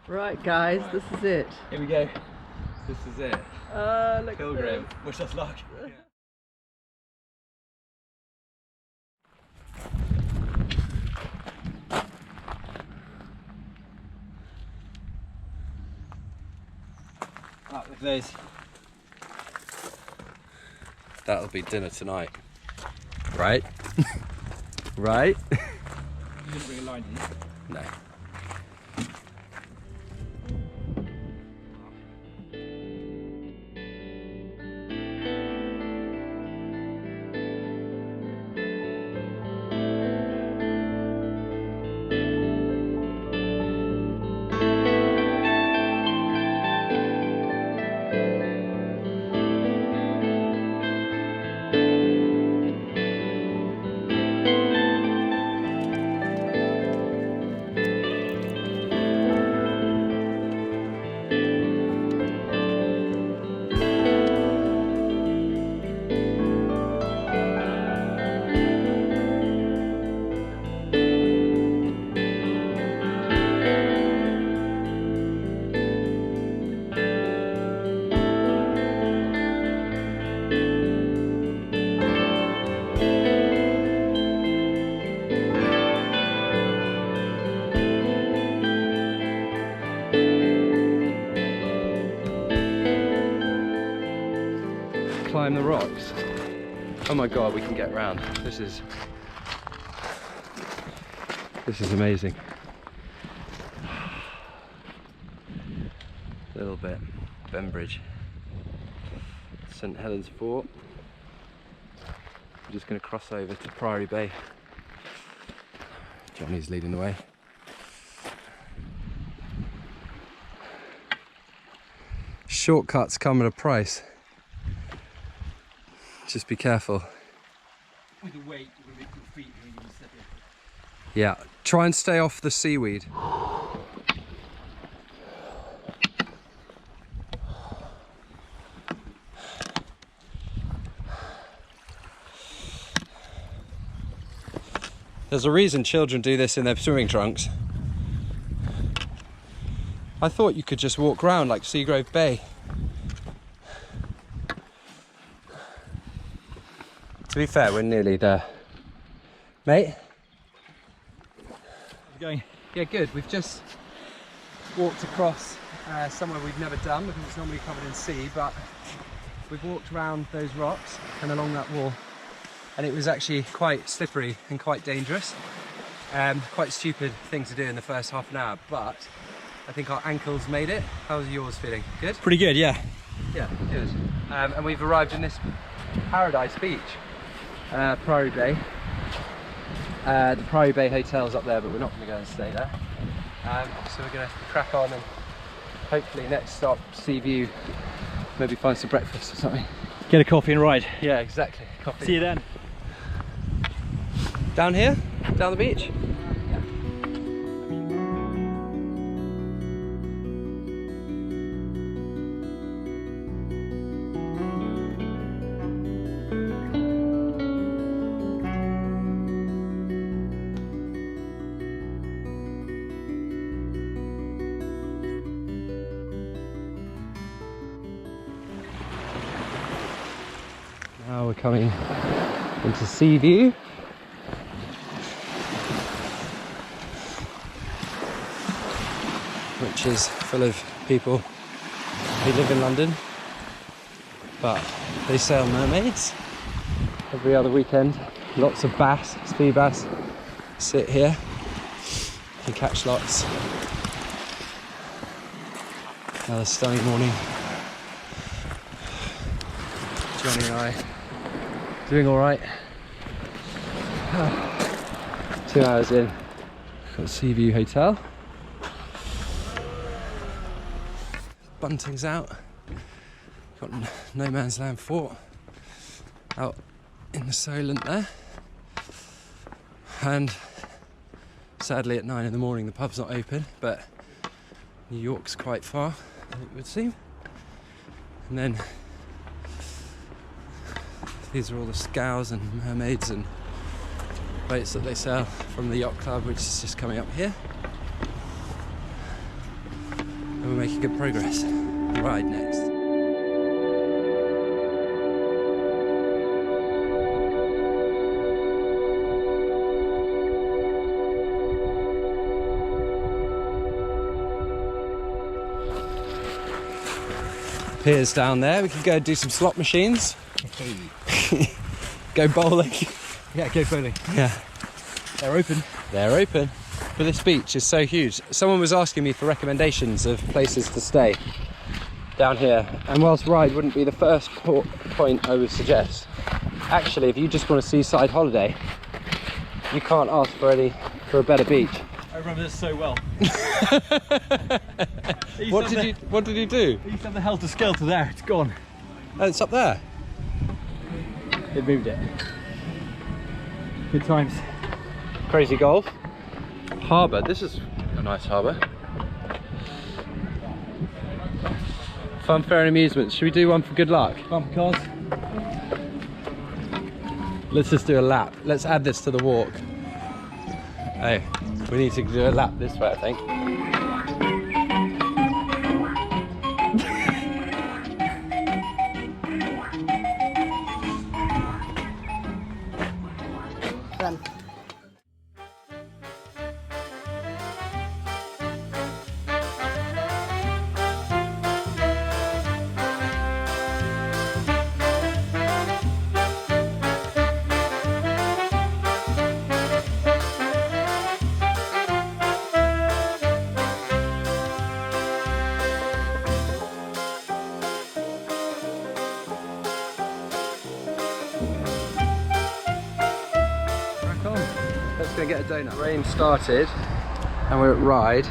Right guys, this is it. Here we go. This is it. Look Pilgrim. Wish us luck. Right, look at those. That'll be dinner tonight. Right? Right? You didn't bring a line, did you? No. Climb the rocks. Oh my god, we can get round. This is amazing. A little bit. Bembridge. St Helens Fort. We're just going to cross over to Priory Bay. Johnny's leading the way. Shortcuts come at a price. Just be careful. With the weight, it will make your feet when you step in. Yeah, try and stay off the seaweed. There's a reason children do this in their swimming trunks. I thought you could just walk around like Seagrove Bay. To be fair, we're nearly there. Mate? How's it going? Yeah, good. We've just walked across somewhere we've never done because it's normally covered in sea, but we've walked around those rocks and along that wall, and it was actually quite slippery and quite dangerous. Quite stupid thing to do in the first half an hour, but I think our ankles made it. How's yours feeling? Good? Pretty good, yeah. Yeah, good. And we've arrived in this paradise beach. Priory Bay. The Priory Bay Hotel's up there, but we're not going to go and stay there. So we're going to crack on and hopefully next stop, SEAVIEW, maybe find some breakfast or something. Get a coffee and ride. Yeah, exactly. Coffee. See you then. Down here? Down the beach? Now we're coming into SEAVIEW. Which is full of people who live in London, but they sail mermaids every other weekend. Lots of bass, sea bass, sit here, you can catch lots. Another stunning morning. Johnny and I doing all right. 2 hours in, got SEAVIEW Hotel. Bunting's out. Got No Man's Land Fort out in the Solent there. And sadly at 9 in the morning the pub's not open, but New York's quite far, it would seem. And then these are all the scows and mermaids and boats that they sail from the yacht club, which is just coming up here. and we're making good progress. Ride next. Piers down there, we can go do some slot machines. Go bowling. Yeah, go bowling. Yeah. They're open. They're open. But this beach is so huge. Someone was asking me for recommendations of places to stay down here, and whilst Ryde wouldn't be the first point I would suggest, actually if you just want a seaside holiday, you can't ask for a better beach. I remember this so well. What did you do? He used to have the Helter Skelter there, it's gone. Oh, it's up there. They moved it. Good times. Crazy Golf. Harbour, this is a nice harbour. Fun, fair and amusements. Should we do one for good luck? Bumper cars. Let's just do a lap. Let's add this to the walk. Hey, we need to do a lap this way, I think. Let's go get a donut. Rain started and we're at Ryde.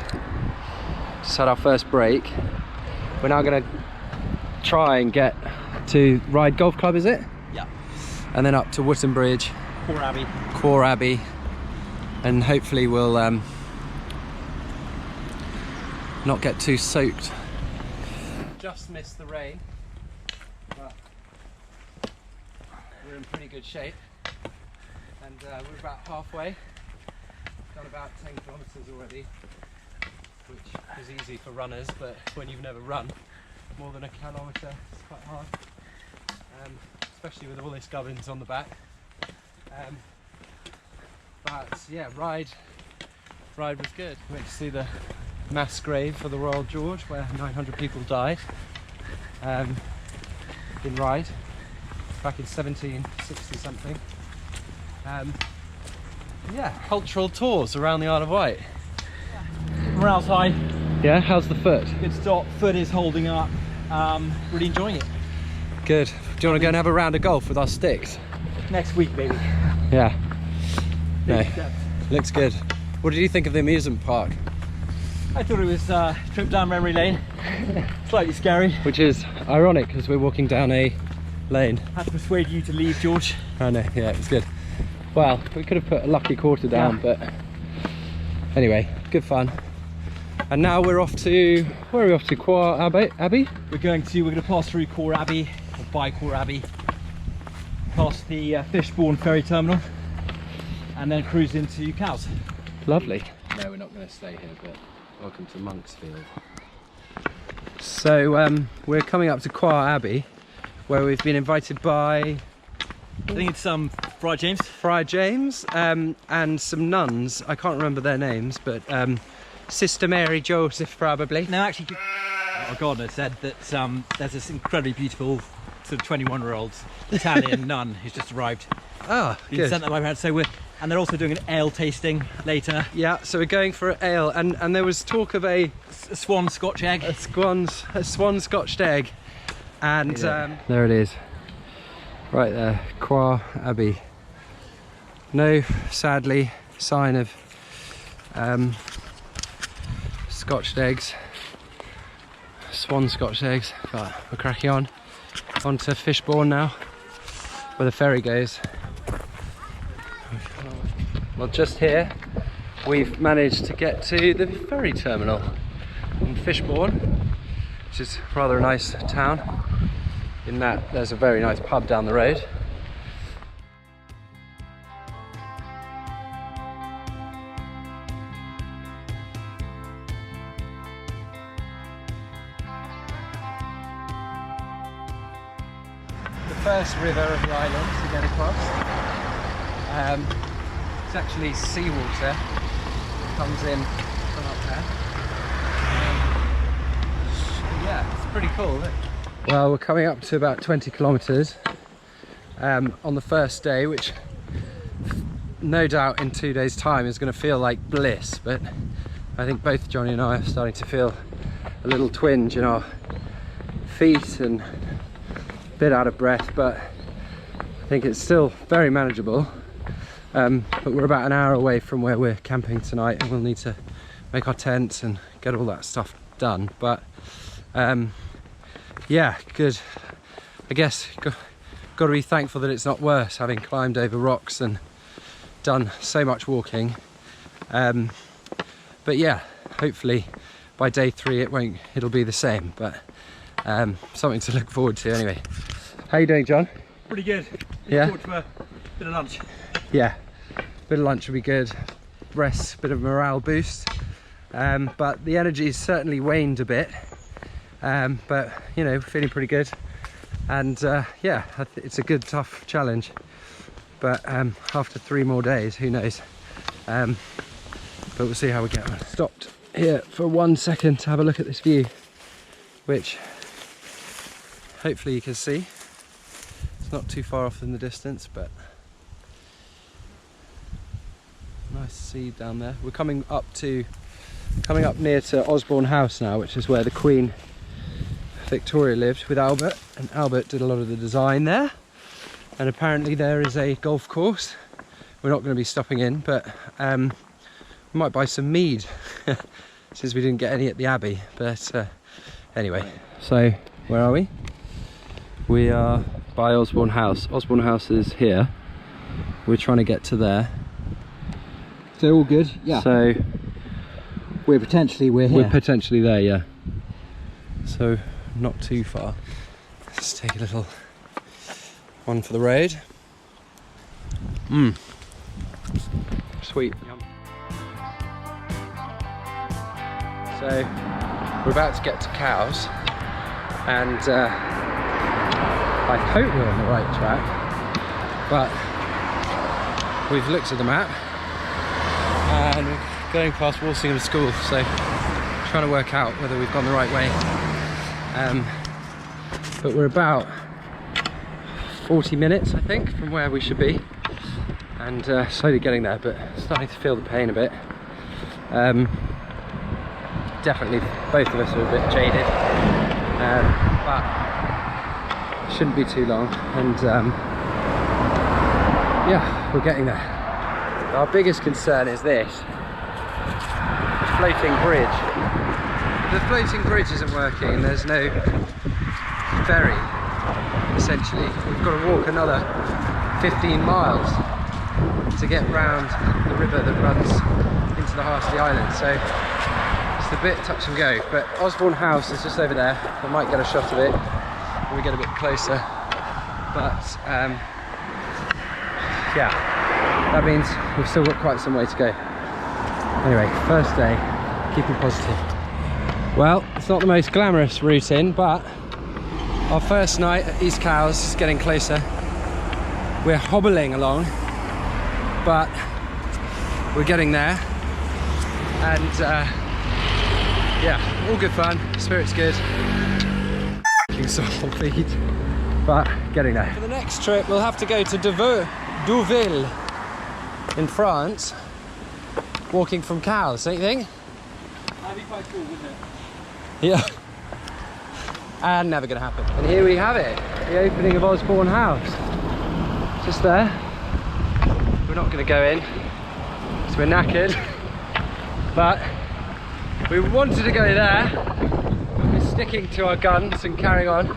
Just had our first break. We're now going to try and get to Ryde Golf Club, is it? Yeah. And then up to Wootton Bridge. Core Abbey. And hopefully we'll not get too soaked. Just missed the rain, but we're in pretty good shape. And we're about halfway. Done about 10 kilometres already, which is easy for runners, but when you've never run more than a kilometre, it's quite hard. Especially with all this gubbins on the back. But yeah, Ryde was good. We went to see the mass grave for the Royal George, where 900 people died in Ryde back in 1760 something. Yeah, cultural tours around the Isle of Wight. Morale's high. Yeah, how's the foot? Good stop. Foot is holding up. Really enjoying it. Good. Do you want to go and have a round of golf with our sticks? Next week, baby. Yeah. No. Big steps. Looks good. What did you think of the amusement park? I thought it was a trip down memory lane. Slightly scary. Which is ironic because we're walking down a lane. Had to persuade you to leave, George. I know, yeah, it was good. Well, we could have put a lucky quarter down, yeah. But anyway, good fun. And now we're off to, where are we off to? Core Abbey? We're going to pass through Core Abbey, or by Core Abbey, past the Fishbourne ferry terminal, and then cruise into Cowes. Lovely. No, we're not going to stay here, but welcome to Monksfield. So we're coming up to Core Abbey, where we've been invited by, I think it's Friar James. Friar James, and some nuns. I can't remember their names, but Sister Mary Joseph probably. No, actually, our gardener said that there's this incredibly beautiful sort of 21-year-old Italian nun who's just arrived. Ah, Been good. sent that by my parents. So and they're also doing an ale tasting later. Yeah, so we're going for ale, and there was talk of a swan Scotch egg. A swan Scotched egg, and there it is, right there, Core Abbey. No, sadly, sign of Scotched eggs, swan Scotched eggs, but we're cracking on to Fishbourne now, where the ferry goes. Well, just here we've managed to get to the ferry terminal in Fishbourne, which is rather a nice town, in that there's a very nice pub down the road. the first river of the island to get across. It's actually seawater that comes in from up there. Yeah, it's pretty cool, isn't it? Well, we're coming up to about 20 kilometres on the first day, which no doubt in 2 days' time is going to feel like bliss, but I think both Johnny and I are starting to feel a little twinge in our feet and a bit out of breath, but I think it's still very manageable. But we're about an hour away from where we're camping tonight, and we'll need to make our tents and get all that stuff done. But yeah, good. I guess got to be thankful that it's not worse, having climbed over rocks and done so much walking. But yeah, hopefully by day 3 it'll be the same, but something to look forward to anyway. How you doing, John? Pretty good. Yeah? Looking forward to a bit of lunch. Yeah, a bit of lunch will be good. Rest, bit of morale boost. But the energy's certainly waned a bit. But you know, feeling pretty good. And yeah, it's a good, tough challenge. But after 3 more days, who knows? But we'll see how we get on. Stopped here for 1 second to have a look at this view, which hopefully you can see. It's not too far off in the distance, but nice to see down there. We're coming up near to Osborne House now, which is where the Queen Victoria lived with Albert, and Albert did a lot of the design there. And apparently there is a golf course. We're not going to be stopping in, but we might buy some mead since we didn't get any at the Abbey. But anyway, so where are we? We are by Osborne House. Osborne House is here. We're trying to get to there. So all good? Yeah. So we're here. We're potentially there, yeah. So not too far. Let's take a little one for the road. Sweet. So we're about to get to cows, and I hope we're on the right track, but we've looked at the map and we're going past Walsingham School, so trying to work out whether we've gone the right way. But we're about 40 minutes, I think, from where we should be, and slowly getting there, but starting to feel the pain a bit. Definitely both of us are a bit jaded, but shouldn't be too long, and yeah, we're getting there. Our biggest concern is this floating bridge. The floating bridge isn't working and there's no ferry, essentially. We've got to walk another 15 miles to get round the river that runs into the heart of the island, so it's a bit touch and go. But Osborne House is just over there. I might get a shot of it when we get a bit closer, but yeah, that means we've still got quite some way to go. Anyway, first day, keeping positive. Well, it's not the most glamorous route in, but our first night at East Cowes is getting closer. We're hobbling along, but we're getting there, and yeah, all good fun, spirit's good. Sore feet, but getting there. For the next trip we'll have to go to Deauville in France, walking from Cowes, don't you think? That'd be quite cool, wouldn't it? Yeah. And never gonna happen. And here we have it, the opening of Osborne House. Just there. We're not gonna go in because we're knackered, but we wanted to go there. We're sticking to our guns and carrying on.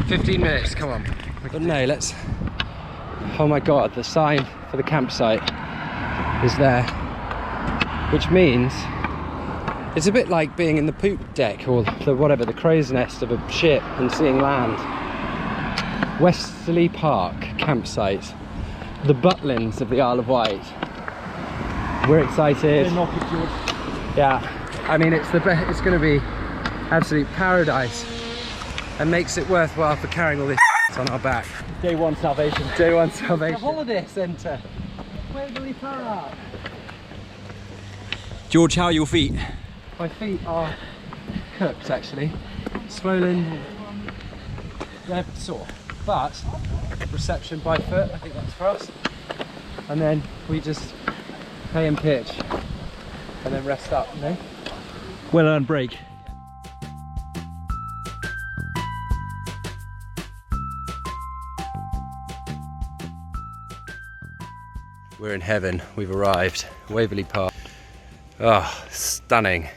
15 minutes, come on. But no, let's... Oh my god, the sign for the campsite is there, which means it's a bit like being in the poop deck or the crow's nest of a ship and seeing land. Westerly Park campsite, the Butlins of the Isle of Wight. We're excited. Yeah, I mean it's going to be absolute paradise, and makes it worthwhile for carrying all this to on our back. Day one salvation. Day one salvation. The holiday centre. Waverley Park. George, how are your feet? My feet are cooked actually. Swollen. They're sore. But reception by foot, I think that's for us. And then we just pay and pitch. And then rest up, you know? Well earned break. We're in heaven, we've arrived. Waverley Park. Oh, stunning.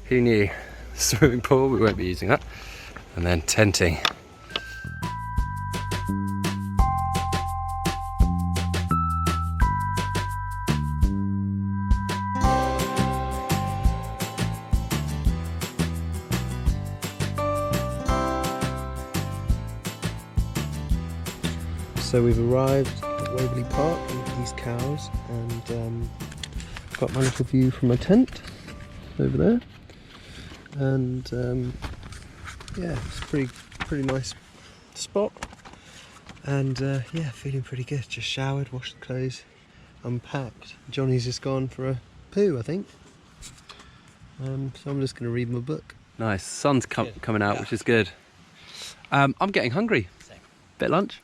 Who knew? Swimming pool, we won't be using that. And then tenting. So we've arrived at Waverley Park with these cows, and got my little view from my tent over there, and yeah, it's a pretty nice spot, and yeah, feeling pretty good. Just showered, washed the clothes, unpacked. Johnny's just gone for a poo, I think. So I'm just going to read my book. Nice, sun's coming out, which is good. I'm getting hungry. Same. Bit of lunch.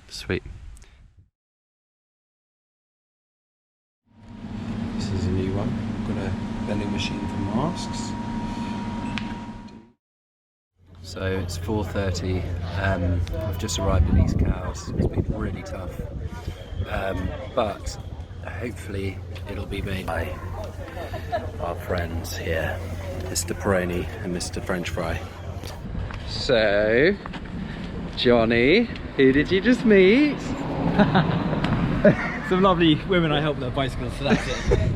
Sweet. This is a new one. I've got a vending machine for masks. So it's 4:30. I've just arrived at these cows. It's been really tough, but hopefully it'll be made by our friends here, Mr. PRIORY and Mr. French Fry. So, Johnny, who did you just meet? Some lovely women I helped with their bicycles, so that's it.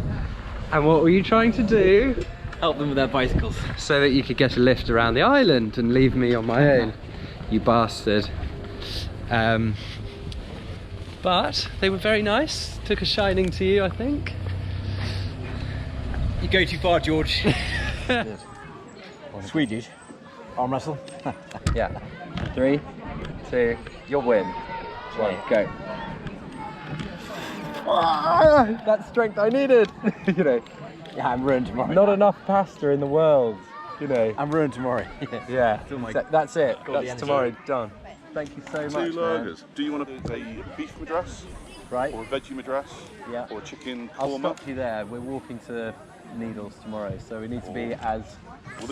And what were you trying to do? Help them with their bicycles. So that you could get a lift around the island and leave me on my own, you bastard. But they were very nice, took a shining to you, I think. You go too far, George. Swedish. Arm wrestle. Yeah. 3, 2, you'll win. 1, go. That strength I needed. You know. Yeah, I'm ruined tomorrow. Not enough pasta in the world. You know. I'm ruined tomorrow. Yeah. That's it. Got That's tomorrow done. Thank you so much. 2 lagers. Do you want a beef madras? Right. Or a veggie madras? Yeah. Or a chicken korma? I'll stop you there. We're walking to Needles tomorrow, so we need to be as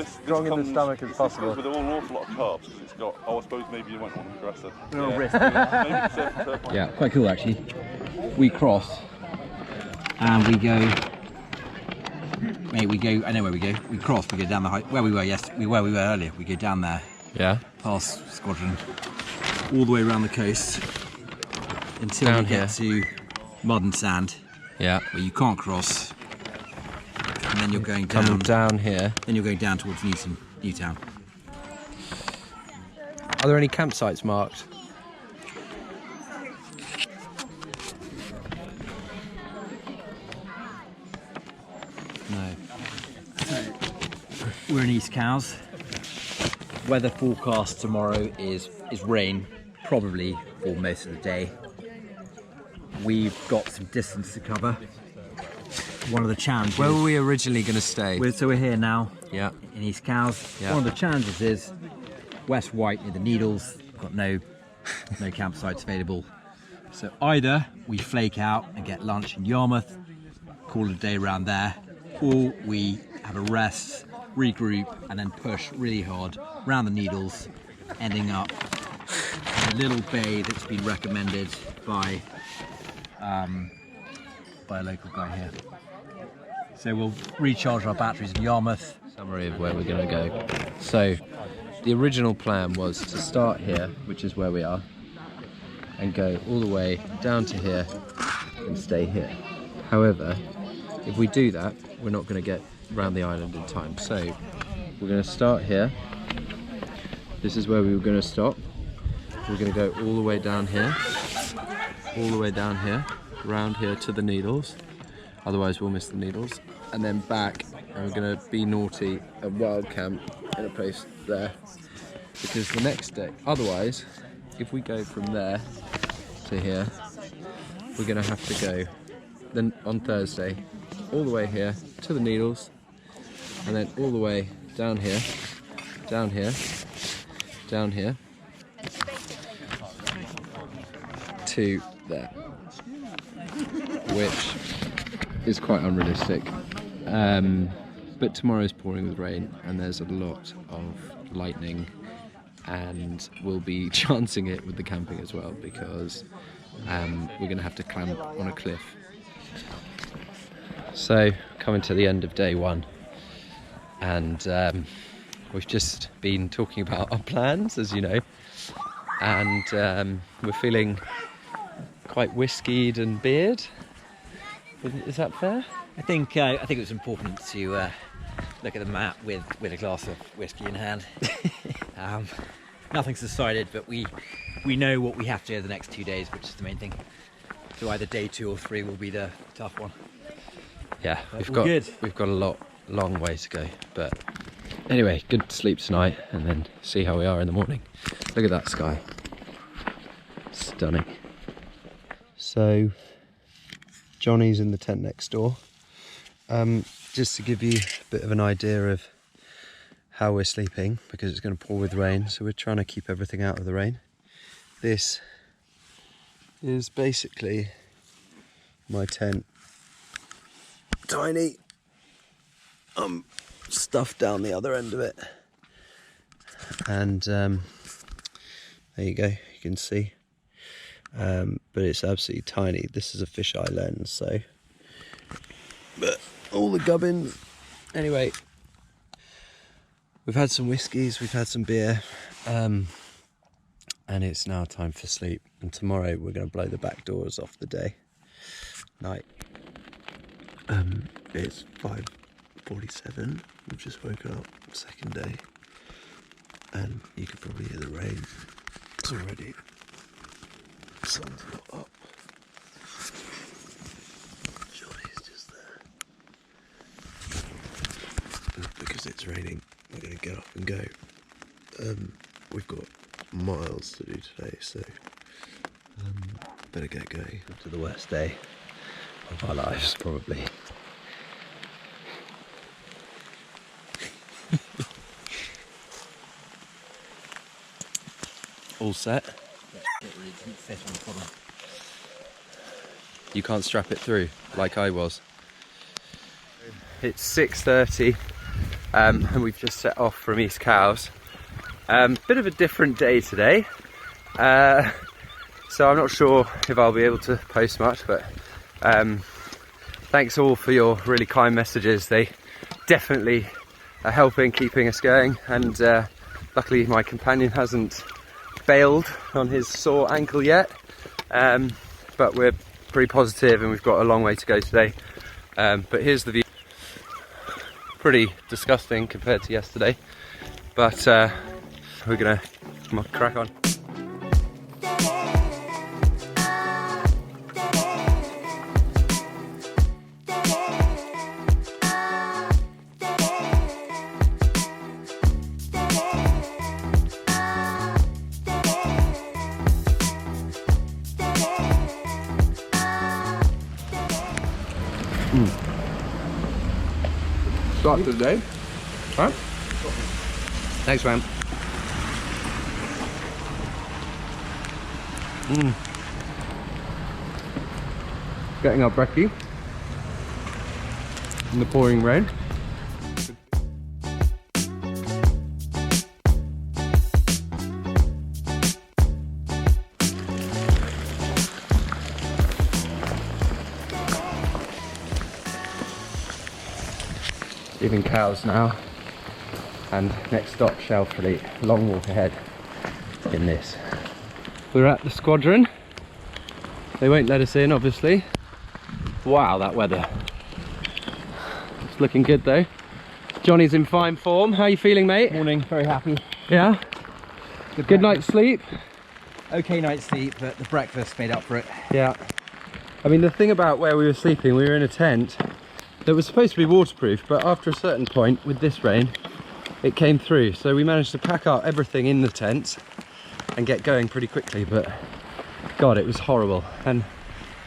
strong in the stomach as possible. This comes with an awful lot of carbs because it's got. Oh, I suppose maybe you won't want a madras. Real risky. Yeah, quite cool actually. We cross and we go. Mate, we go. I know where we go. We cross. We go down the where we were. Yes, where we were earlier. We go down there. Yeah. Past Squadron, all the way around the coast until down you get to mud and sand. Yeah. Where you can't cross. And then you're going down. Come down here. Then you're going down towards NEWTOWN. Are there any campsites marked? No. We're in East Cowes. Weather forecast tomorrow is rain, probably for most of the day. We've got some distance to cover. One of the challenges. Where were we originally going to stay? We're here now. Yeah. In East Cowes. Yeah. One of the challenges is West Wight near the Needles. Got no campsites available. So either we flake out and get lunch in Yarmouth, call it a day around there, or we have a rest, regroup, and then push really hard around the Needles, ending up in a little bay that's been recommended by a local guy here. So we'll recharge our batteries in Yarmouth. Summary of where we're going to go. So, the original plan was to start here, which is where we are, and go all the way down to here and stay here. However, if we do that, we're not going to get around the island in time. So, we're going to start here. This is where we were going to stop. We're going to go all the way down here, all the way down here, around here to the Needles. Otherwise we'll miss the Needles. And then back, and we're going to be naughty at Wild Camp in a place there. because the next day, otherwise, if we go from there to here, we're going to have to go then on Thursday all the way here to the Needles, and then all the way down here, down here, down here to there, which is quite unrealistic. But tomorrow's pouring with rain and there's a lot of lightning, and we'll be chancing it with the camping as well, because we're going to have to clamp on a cliff. So coming to the end of day one, and we've just been talking about our plans, as you know, and we're feeling quite whiskied and beered. Is that fair? I think it was important to look at the map with a glass of whiskey in hand. Nothing's decided, but we know what we have to do the next 2 days, which is the main thing. So either day 2 or 3 will be the tough one. Yeah, we've got a long way to go, but anyway, good sleep tonight, and then see how we are in the morning. Look at that sky, stunning. So Johnny's in the tent next door. Just to give you a bit of an idea of how we're sleeping, because it's going to pour with rain, so we're trying to keep everything out of the rain. This is basically my tent. Tiny. Stuffed down the other end of it. And there you go, you can see. But it's absolutely tiny. This is a fisheye lens, so. But all the gubbins. Anyway, we've had some whiskies, we've had some beer, and it's now time for sleep. And tomorrow we're going to blow the back doors off the day. Night. It's 5:47. We've just woken up, second day, and you can probably hear the rain. It's already. Sun's not up. Johnny's just there. Because it's raining, we're going to get up and go. We've got miles to do today, so better get going. To the worst day of our lives, probably. All set? You can't strap it through like I was. It's 6:30 and we've just set off from East Cowes. Bit of a different day today, so I'm not sure if I'll be able to post much, but thanks all for your really kind messages. They definitely are helping keeping us going, and luckily my companion hasn't failed on his sore ankle yet, but we're pretty positive and we've got a long way to go today. But here's the view. Pretty disgusting compared to yesterday, but we're gonna crack on. Start to the day. Huh? Thanks, man. Getting our brekkie in the pouring rain. Leaving Cowes now, and next stop SHALFLEET. Long walk ahead in this. We're at the squadron. They won't let us in, obviously. Wow, that weather. It's looking good though. Johnny's in fine form. How are you feeling, mate? Morning, very happy. Yeah? Good night's sleep? Okay night's sleep, but the breakfast made up for it. Yeah. I mean, the thing about where we were sleeping, we were in a tent that was supposed to be waterproof, but after a certain point with this rain, it came through. So we managed to pack up everything in the tent and get going pretty quickly, but God, it was horrible. And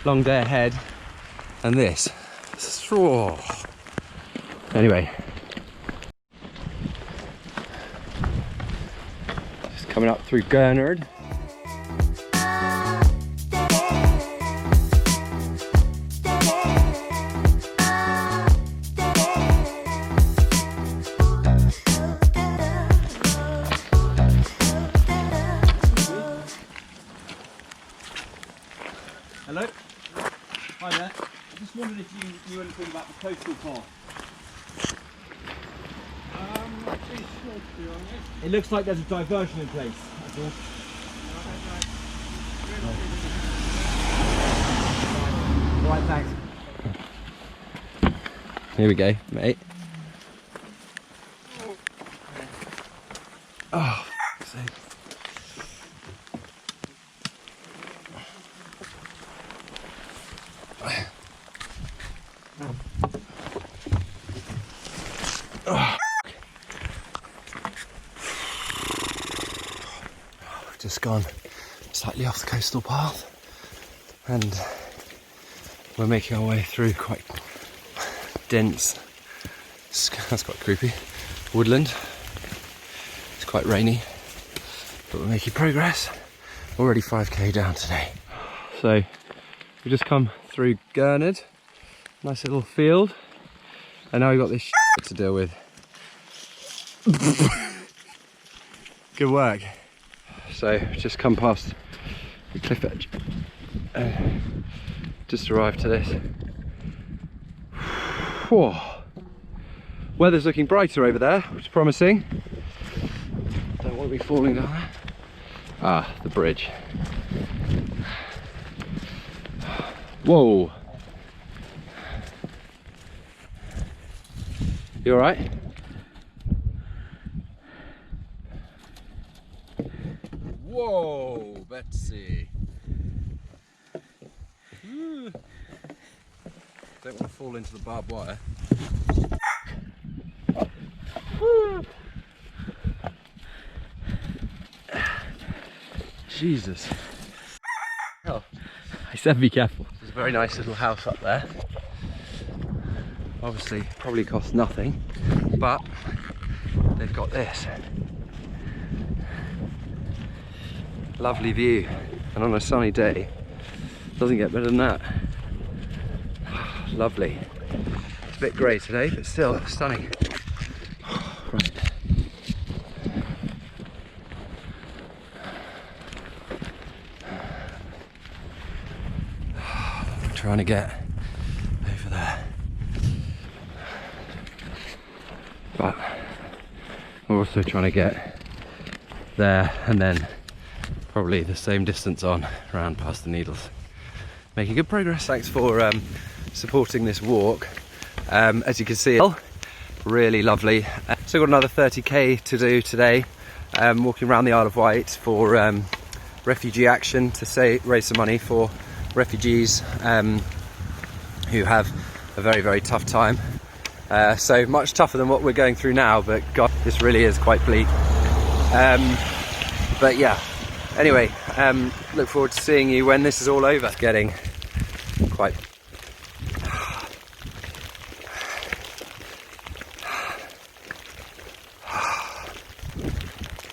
long day ahead, and this. Oh. Anyway, just coming up through GURNARD. Hello. Hi there. I just wondered if you knew anything about the coastal path. Not too sure, to be honest. It looks like there's a diversion in place. That's all. Right, thanks. Here we go, mate. Oh, so. Just gone slightly off the coastal path, and we're making our way through quite dense, that's quite creepy, woodland. It's quite rainy, but we're making progress. Already 5k down today. So we just come through GURNARD, nice little field, and now we've got this shit to deal with. Good work. So just come past the cliff edge, just arrived to this. Whoa. Weather's looking brighter over there, which is promising. Don't want to be falling down there. Ah, the bridge. Whoa. You all right? Whoa, Betsy. Don't want to fall into the barbed wire. Jesus. Oh, I said be careful. There's a very nice little house up there. Obviously, probably costs nothing, but they've got this. Lovely view, and on a sunny day, doesn't get better than that. Lovely. It's a bit grey today, but still stunning. Right. I'm trying to get over there, but we're also trying to get there and then probably the same distance on around past the Needles. Making good progress. Thanks for supporting this walk. As you can see, really lovely. So got another 30k to do today. Walking around the Isle of Wight for refugee action to raise some money for refugees who have a very, very tough time. So much tougher than what we're going through now, but God, this really is quite bleak. But yeah. Anyway, look forward to seeing you when this is all over. It's getting quite...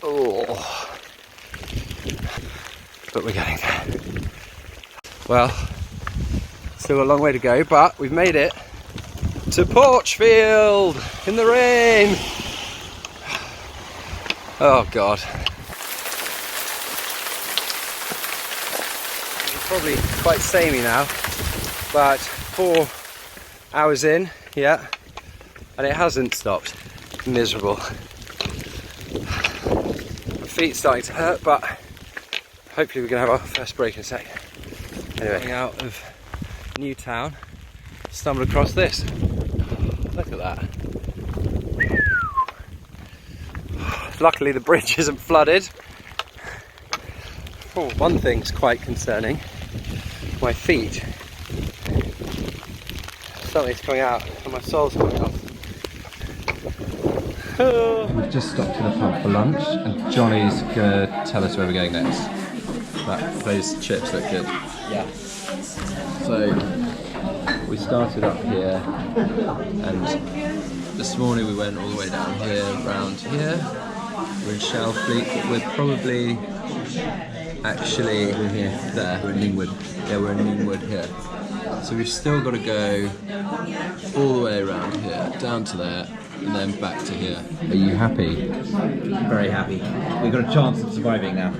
Oh. But we're getting there. Well, still got a long way to go, but we've made it to Porchfield in the rain. Oh God. Probably quite samey now, but 4 hours in, yeah, and it hasn't stopped. Miserable. My feet's starting to hurt, but hopefully we're going to have our first break in a sec. Anyway, out of NEWTOWN, stumbled across this. Look at that. Luckily the bridge isn't flooded. Oh, one thing's quite concerning. My feet. Something's coming out and my sole's coming off. We've just stopped in a pub for lunch, and Johnny's gonna tell us where we're going next. Those chips look good. Yeah. So we started up here, and this morning we went all the way down here, round here. We're in SHALFLEET, but we're probably actually We're here. there. We're in Lingwood. Yeah, we're in Newwood here. So we've still got to go all the way around here, down to there, and then back to here. Are you happy? Very happy. We've got a chance of surviving now.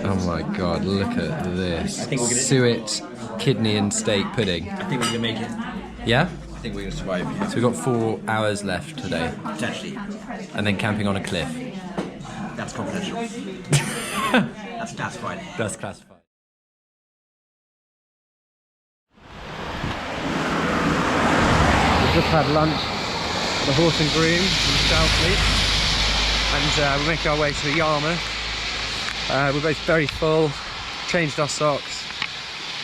Oh my god, look at this. I think we're gonna- Suet, kidney and steak pudding. I think we're gonna make it. Yeah? I think we're gonna survive. So we've got 4 hours left today. Potentially. And then camping on a cliff. That's confidential. That's classified. That's classified. We've just had lunch at the Horse and Groom in SHALFLEET, and we're making our way to Yarmouth. We're both very full, changed our socks.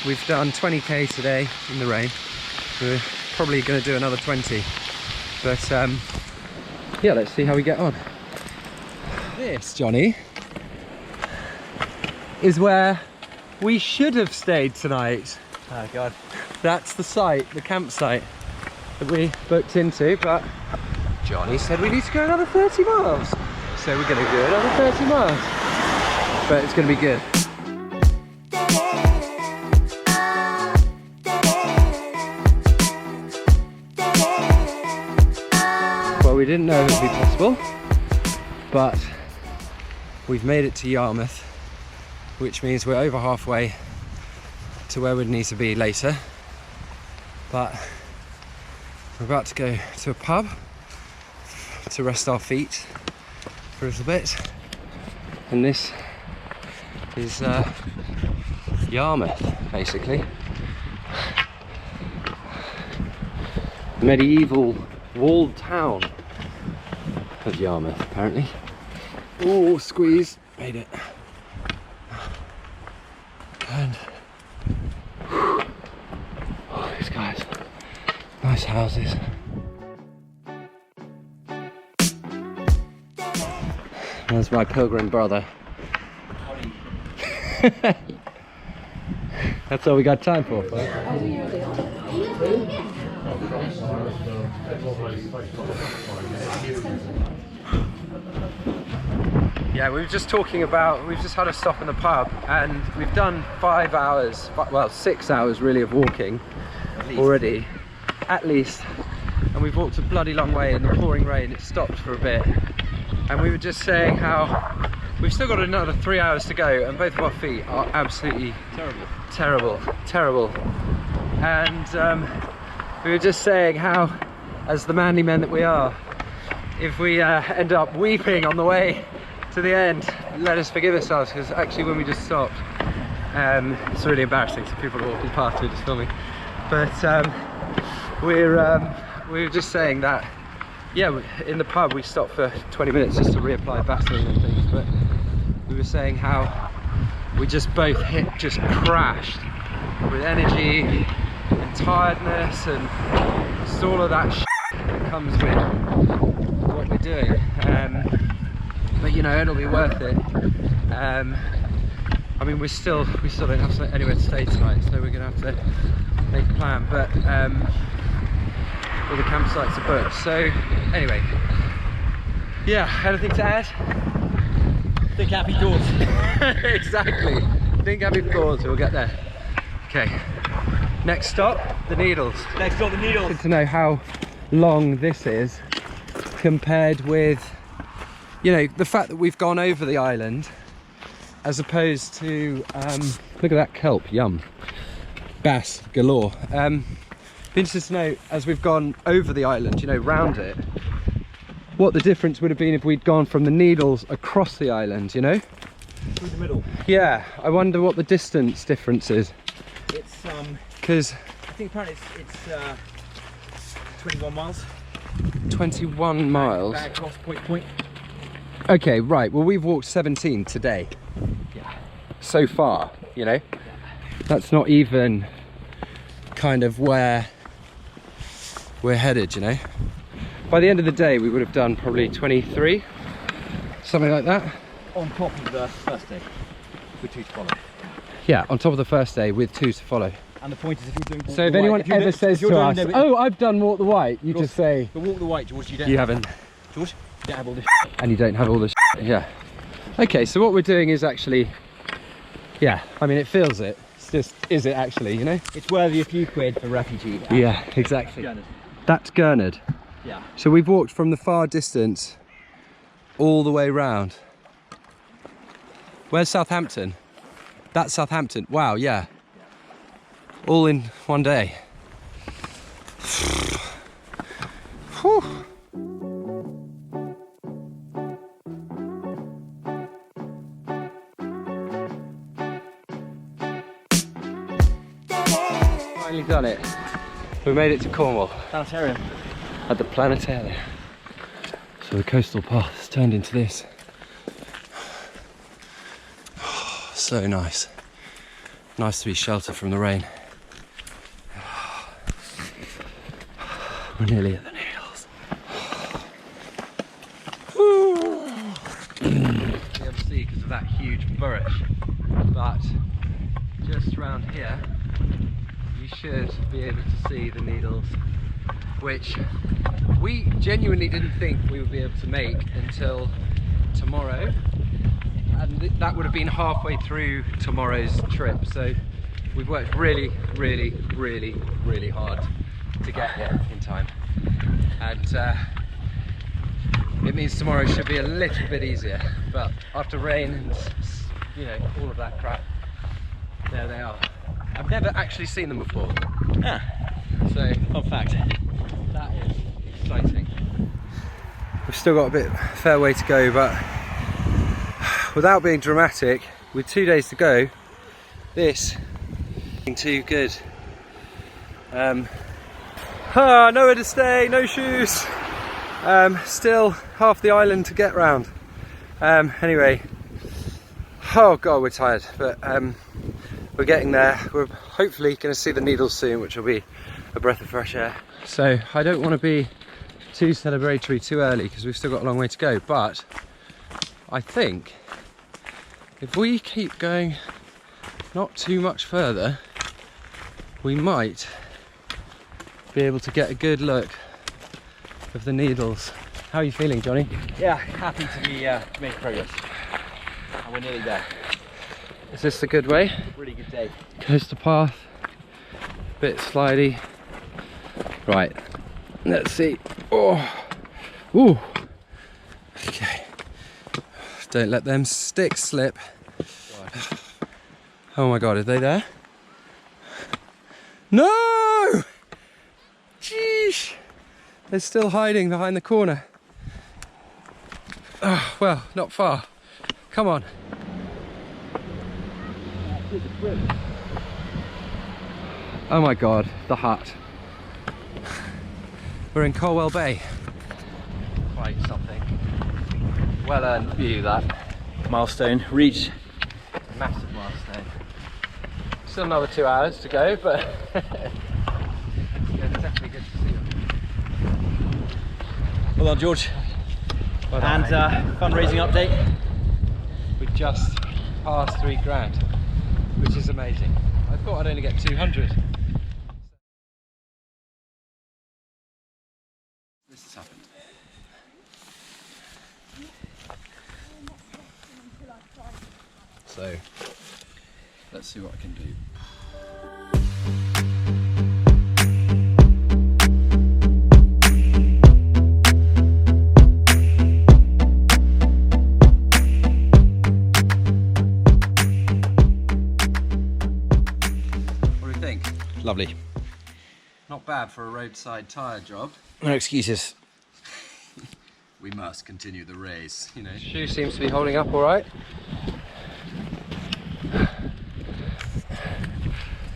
We've done 20k today in the rain. We're probably going to do another 20, but yeah, let's see how we get on. This, Johnny, is where we should have stayed tonight. Oh god. That's the site, the campsite that we booked into, but Johnny said we need to go another 30 miles. So we're going to do another 30 miles. But it's going to be good. Well, we didn't know it would be possible, but we've made it to Yarmouth, which means we're over halfway to where we'd need to be later. But we're about to go to a pub to rest our feet for a little bit, and this is Yarmouth, basically. Medieval walled town of Yarmouth, apparently. Oh, squeeze, made it. And oh, these guys, nice houses. There's my pilgrim brother. That's all we got time for, folks. Yeah, we were just talking about, we've just had a stop in the pub, and we've done 5 hours, well 6 hours really of walking already, at least. And we've walked a bloody long way in the pouring rain. It stopped for a bit. And we were just saying how we've still got another 3 hours to go, and both of our feet are absolutely terrible. And we were just saying how, as the manly men that we are, if we end up weeping on the way to the end, let us forgive ourselves, because actually when we just stopped, it's really embarrassing to people walking past, we're just filming. But we were just saying that, yeah, in the pub we stopped for 20 minutes just to reapply Vaseline and things, but we were saying how we just both just crashed with energy and tiredness and just all of that shit that comes with what we're doing. But you know, it'll be worth it. I mean, we still don't have anywhere to stay tonight, so we're gonna have to make a plan. But all the campsites are booked. So anyway, yeah, anything to add? Think happy thoughts. Exactly. Think happy thoughts. We'll get there. Okay. Next stop, the Needles. Next stop, the Needles. Good to know how long this is compared with, you know, the fact that we've gone over the island, as opposed to look at that kelp, yum, bass galore. Be interested to know, as we've gone over the island, you know, round it, what the difference would have been if we'd gone from the Needles across the island, you know? Through the middle. Yeah, I wonder what the distance difference is. It's Because I think apparently it's 21 miles. 21 miles. Back across point to point. Okay, right. Well, we've walked 17 today. Yeah. So far, you know? That's not even kind of where we're headed, you know? By the end of the day, we would have done probably 23, something like that. On top of the first day, with 2 to follow. Yeah, on top of the first day with 2 to follow. And the point is, if you're doing So if anyone ever says to us, "Oh, I've done Walk the Wight," you just say, "But Walk the Wight, George, you don't." You haven't. George, you don't have all this. And you don't have all the yeah. Okay, so what we're doing is actually, yeah, I mean, it feels it. It's just, is it actually, you know? It's worthy a few quid for Refugee. Yeah, exactly. GURNARD. That's GURNARD. Yeah. So we've walked from the far distance all the way round. Where's Southampton? That's Southampton. Wow, yeah. All in one day. Whew. Finally done it. We made it to Cornwall. Planetarium. At the planetarium. So the coastal path has turned into this. So nice. Nice to be sheltered from the rain. We're nearly at the Needles. You can't see because of that huge flourish, but just around here you should be able to see the Needles, which we genuinely didn't think we would be able to make until tomorrow, and that would have been halfway through tomorrow's trip. So we've worked really hard to get here in time, and it means tomorrow should be a little bit easier, but after rain and, you know, all of that crap, there they are. I've never actually seen them before. Ah, So fun fact. that is exciting. We've still got a fair way to go, but without being dramatic, with 2 days to go, this isn't too good. Nowhere to stay, no shoes. Still half the island to get round. Anyway, oh god, we're tired, but we're getting there. We're hopefully going to see the Needles soon, which will be a breath of fresh air. So I don't want to be too celebratory too early because we've still got a long way to go, but I think if we keep going not too much further, we might be able to get a good look of the Needles. How are you feeling, Johnny? Yeah, happy to be making progress. And we're nearly there. Is this the good way? Really good day. Coastal path, bit slidey. Right, let's see. Oh, ooh. Okay. Don't let them sticks slip. Oh my god, are they there? No! Jeez! They're still hiding behind the corner. Oh, well, not far. Come on. Oh my god, the hut. We're in Colwell Bay. Quite something. Well earned view, that. Milestone reached. Massive milestone. Still another 2 hours to go, but yeah, it's definitely good to see them. Well done, George. Well done, And mate. fundraising update. We just passed 3 grand, which is amazing. I thought I'd only get 200. This has happened. So, let's see what I can do. What do you think? Lovely. Not bad for a roadside tyre job. No excuses. We must continue the race, you know. Shoe seems to be holding up all right.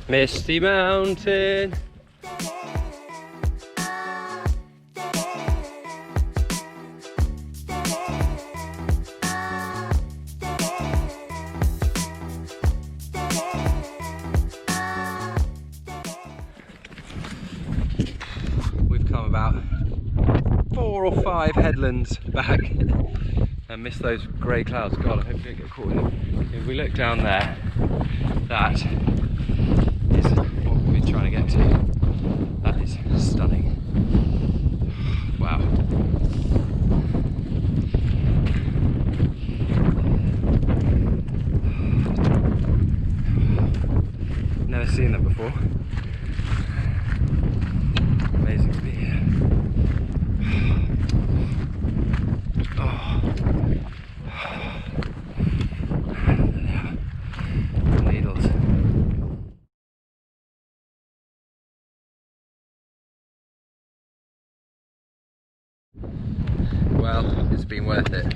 Misty Mountain. We've come about 4 or 5 headlands back and missed those grey clouds. God, I hope we don't get caught in them. If we look down there, that is what we've been trying to get to. That is stunning. Wow. Never seen them before. Amazing to be here. Oh. There they are. The needles. Well, it's been worth it.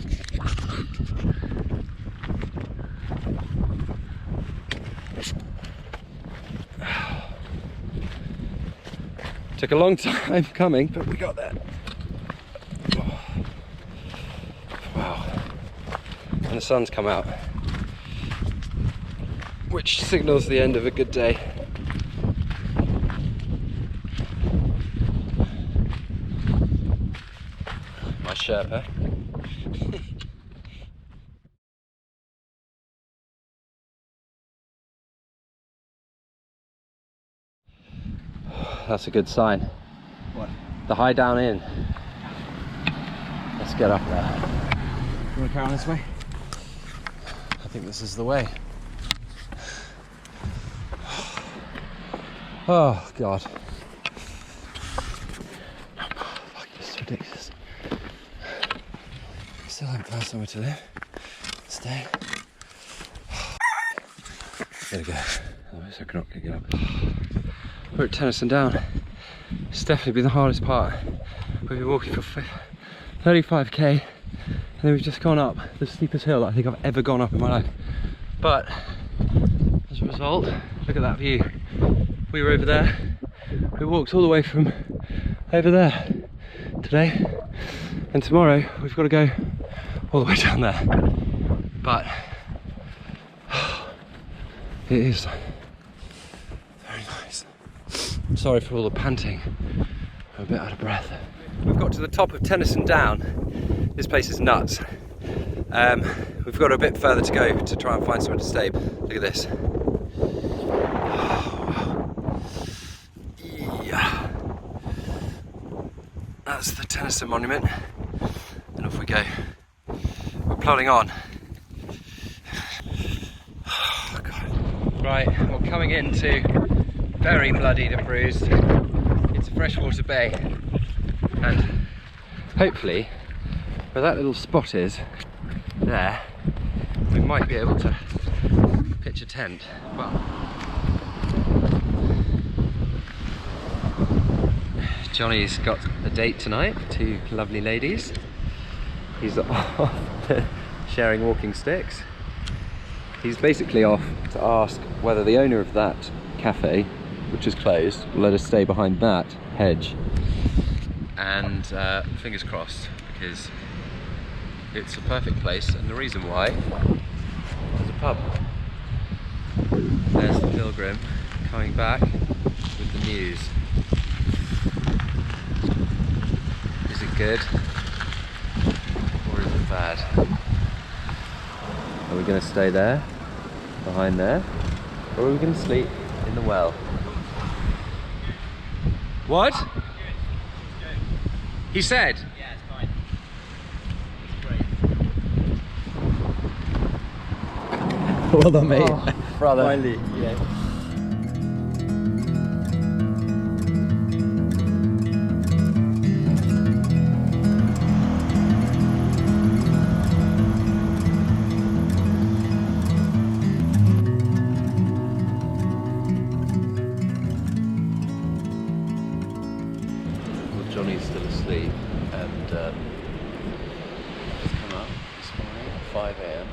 Took a long time coming, but we got there. Wow. And the sun's come out, which signals the end of a good day. My Sherpa. That's a good sign. What? The high down in. Let's get up there. You want to carry on this way? I think this is the way. Oh God. Fuck, this is ridiculous. Still haven't found somewhere to live. Stay. There we go. Otherwise I cannot get up. We're at Tennyson Down. It's definitely been the hardest part. We've been walking for 35k and then we've just gone up the steepest hill that I think I've ever gone up in my life. But as a result, look at that view. We were over there. We walked all the way from over there today, and tomorrow we've got to go all the way down there. But it is very nice. I'm sorry for all the panting. I'm a bit out of breath. We've got to the top of Tennyson Down. This place is nuts. We've got a bit further to go to try and find somewhere to stay. Look at this. Yeah. That's the Tennyson Monument. And off we go. We're plodding on. Oh, God. Right, we're coming into very bloodied and bruised. It's a freshwater bay. And hopefully, where that little spot is, there, we might be able to pitch a tent. Well, Johnny's got a date tonight, 2 lovely ladies. He's off sharing walking sticks. He's basically off to ask whether the owner of that cafe, which is closed, will let us stay behind that hedge. And fingers crossed, because it's a perfect place, and the reason why is a pub. There's the pilgrim coming back with the news. Is it good or is it bad? Are we going to stay there, behind there, or are we going to sleep in the well? What? He said? Yeah, it's fine. It's great. Well done, mate. Oh, brother. Finally, yeah. Johnny's still asleep, and he's come up this morning at 5 AM.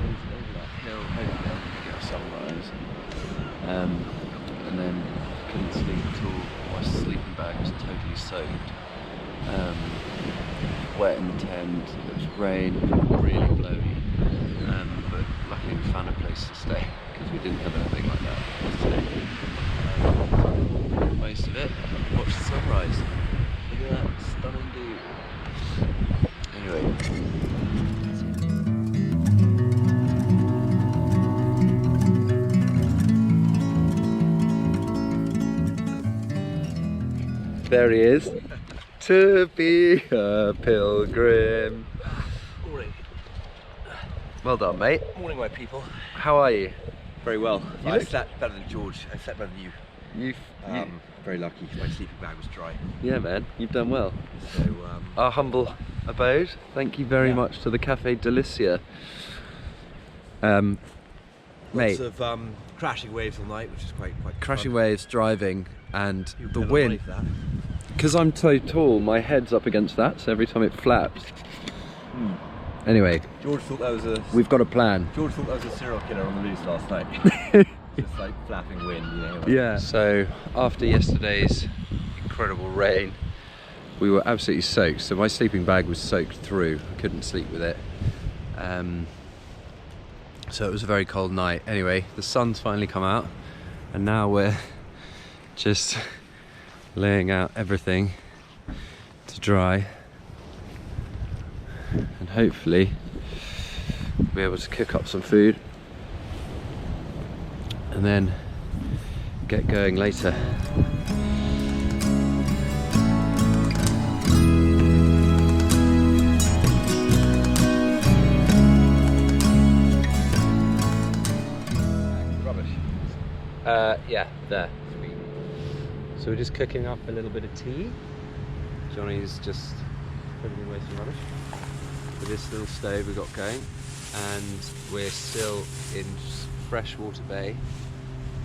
He's over that hill, hoping to get a sunrise. And then couldn't sleep at all. My sleeping bag was totally soaked. Wet in the tent, it was rain, it was really blowy. But luckily we found a place to stay, because we didn't have anything like that today. Most of it, watch the sunrise. Look at that stunning view. Anyway. There he is. To be a pilgrim. Morning. Well done, mate. Morning, my people. How are you? Very well. You I look- slept better than George. I slept better than you. You've Very lucky. My sleeping bag was dry. yeah, man, you've done well. So, Our humble abode. Thank you very Yeah. much to the Cafe Delicia. Mate, lots of crashing waves all night, which is quite crashing fun. waves, driving, and You the pay a lot of wind. money for that. Because I'm so tall, my head's up against that, so every time it flaps. Anyway, George thought that was a. we've got a plan. George thought that was a serial killer on the loose last night. Just like flapping wind, you know. Like, Yeah. So after yesterday's incredible rain, we were absolutely soaked. So my sleeping bag was soaked through. I couldn't sleep with it. So it was a very cold night. Anyway, the sun's finally come out, and now we're just laying out everything to dry, and hopefully be able to cook up some food and then get going later. Rubbish. Yeah, there. So we're just cooking up a little bit of tea. Johnny's just putting away some rubbish with this little stove we got going, and we're still in Freshwater Bay,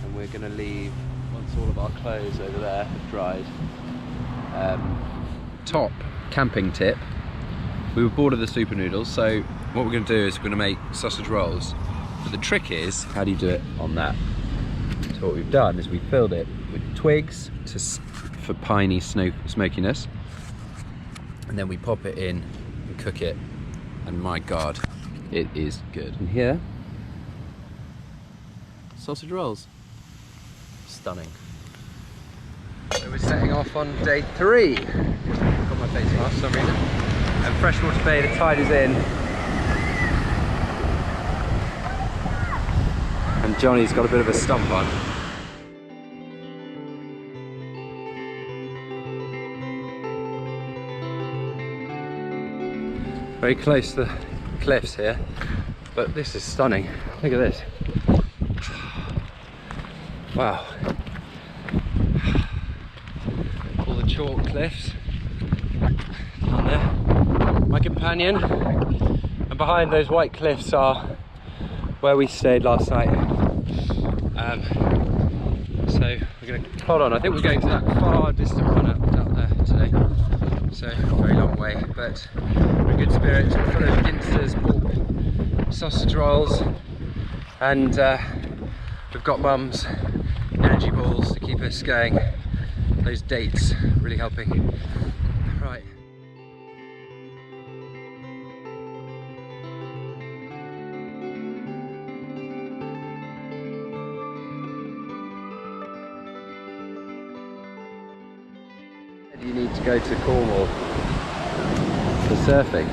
and we're going to leave once all of our clothes over there have dried. Top camping tip: we were bored of the super noodles, so what we're going to do is we're going to make sausage rolls. But the trick is, how do you do it on that? So what we've done is we filled it with twigs for piney smokiness, and then we pop it in and cook it, and my god, it is good. And here, sausage rolls. Stunning. So we're setting off on day 3. Got my face mask for some reason. And Freshwater Bay, the tide is in. And Johnny's got a bit of a stump on. Very close to the cliffs here, but this is stunning. Look at this. Wow. All the chalk cliffs down there. My companion, and behind those white cliffs are where we stayed last night. So we're going to plod on. I think we're going to that far distant one out there today. So very long way, but we're in good spirits. We're full of ginsters, pork, sausage rolls, and we've got Mum's energy balls to keep us going. Those dates really helping. Right. You need to go to Cornwall for surfing.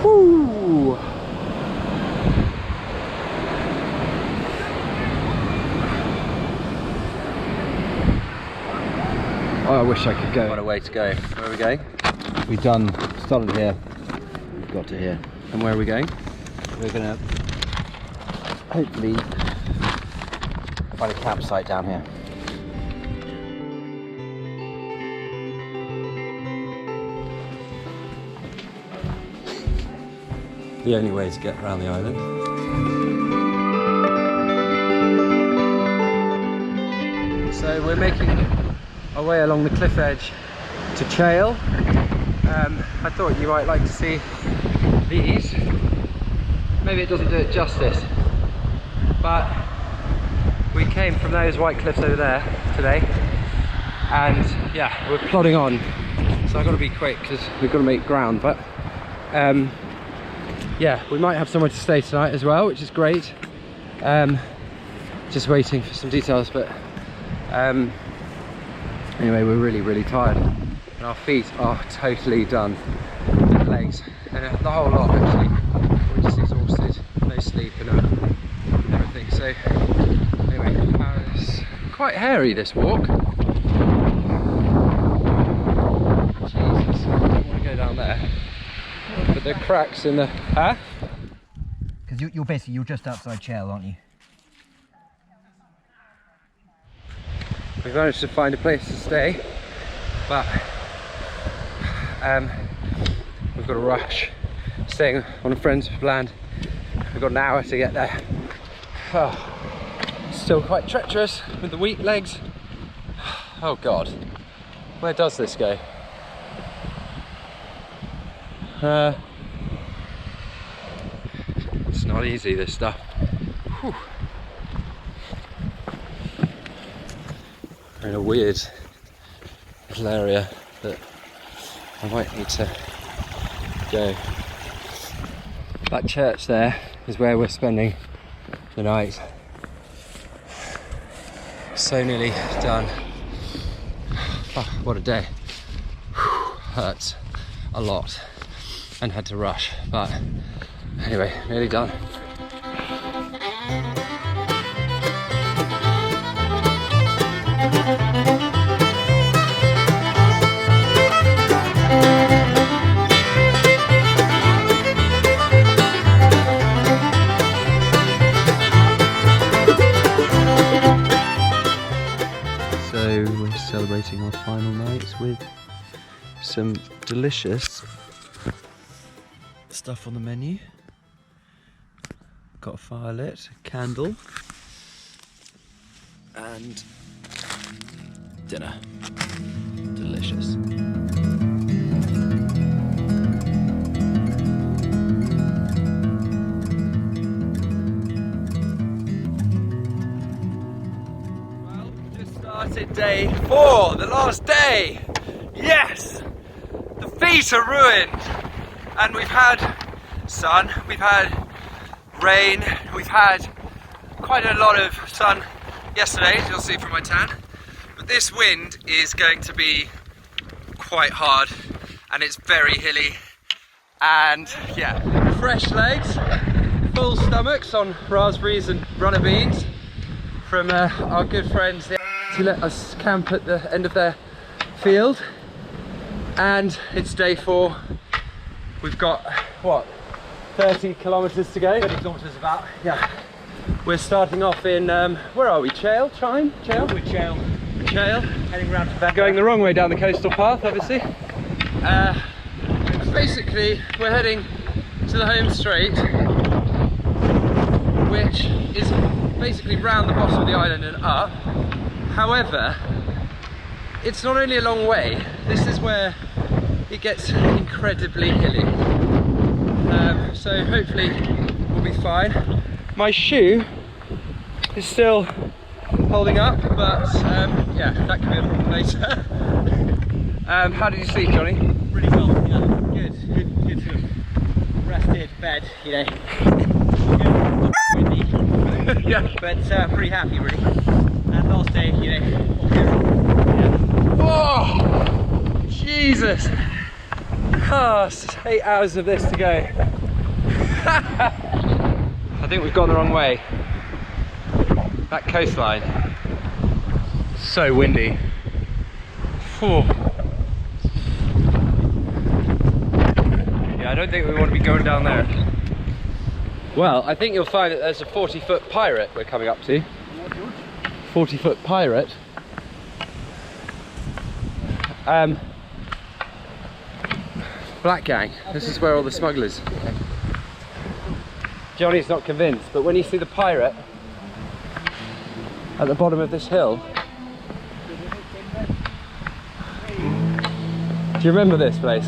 Woo! Oh, I wish I could go. What a way to go. Where are we going? We've started here. We've got to here. And where are we going? We're gonna hopefully find a campsite down here. The only way to get around the island. So we're making our way along the cliff edge to Chael. I thought you might like to see these. Maybe it doesn't do it justice, but we came from those white cliffs over there today, and yeah, we're plodding on. So I've got to be quick because we've got to make ground. But yeah, we might have somewhere to stay tonight as well, which is great. Just waiting for some details, but anyway, we're really tired. and our feet are totally done, and legs, and the whole lot actually. We're just exhausted, no sleep and everything. So anyway, it's quite hairy this walk. Jesus, I don't want to go down there. But the cracks in the... Huh? Because you're just outside Chell, aren't you? We've managed to find a place to stay, but we've got to rush. Staying on a friend's land. We've got an hour to get there. Oh, still quite treacherous with the weak legs. Oh God, where does this go? It's not easy, this stuff. Whew. We're in a weird little area that I might need to go. That church there is where we're spending the night. So nearly done. Oh, what a day. Hurts a lot and had to rush, but anyway, nearly done. So we're celebrating our final nights with some delicious stuff on the menu. Got a fire lit, a candle, and dinner. Delicious. Well, we just started day 4, the last day. Yes! The feet are ruined. And we've had sun, we've had rain, we've had quite a lot of sun yesterday, as you'll see from my tan. But this wind is going to be quite hard, and it's very hilly. And yeah, fresh legs, full stomachs on raspberries and runner beans from our good friends who let us camp at the end of their field. And it's day 4. We've got, what, 30 kilometres to go? 30 kilometres about. Yeah. We're starting off in, where are we? Chale? Chime? Chale? We're Chale. Chale. Heading round to Vancouver. Going the wrong way down the coastal path, obviously. Basically, we're heading to the home straight, which is basically round the bottom of the island and up. However, it's not only a long way, this is where it gets incredibly hilly. So hopefully we'll be fine. My shoe is still holding up, but yeah, that could be a problem later. How did you sleep, Johnny? Really well, yeah. Good sort of rested bed, you know. Windy. Yeah. But pretty happy really. And last day, you know, all good. Yeah. Whoa! Jesus! Oh, 8 hours of this to go. I think we've gone the wrong way. That coastline, so windy. Whew. Yeah, I don't think we want to be going down there. Well, I think you'll find that there's a 40-foot pirate we're coming up to. 40-foot pirate. BLACKGANG. This is where all the smugglers. Johnny's not convinced, but when you see the pirate at the bottom of this hill, do you remember this place?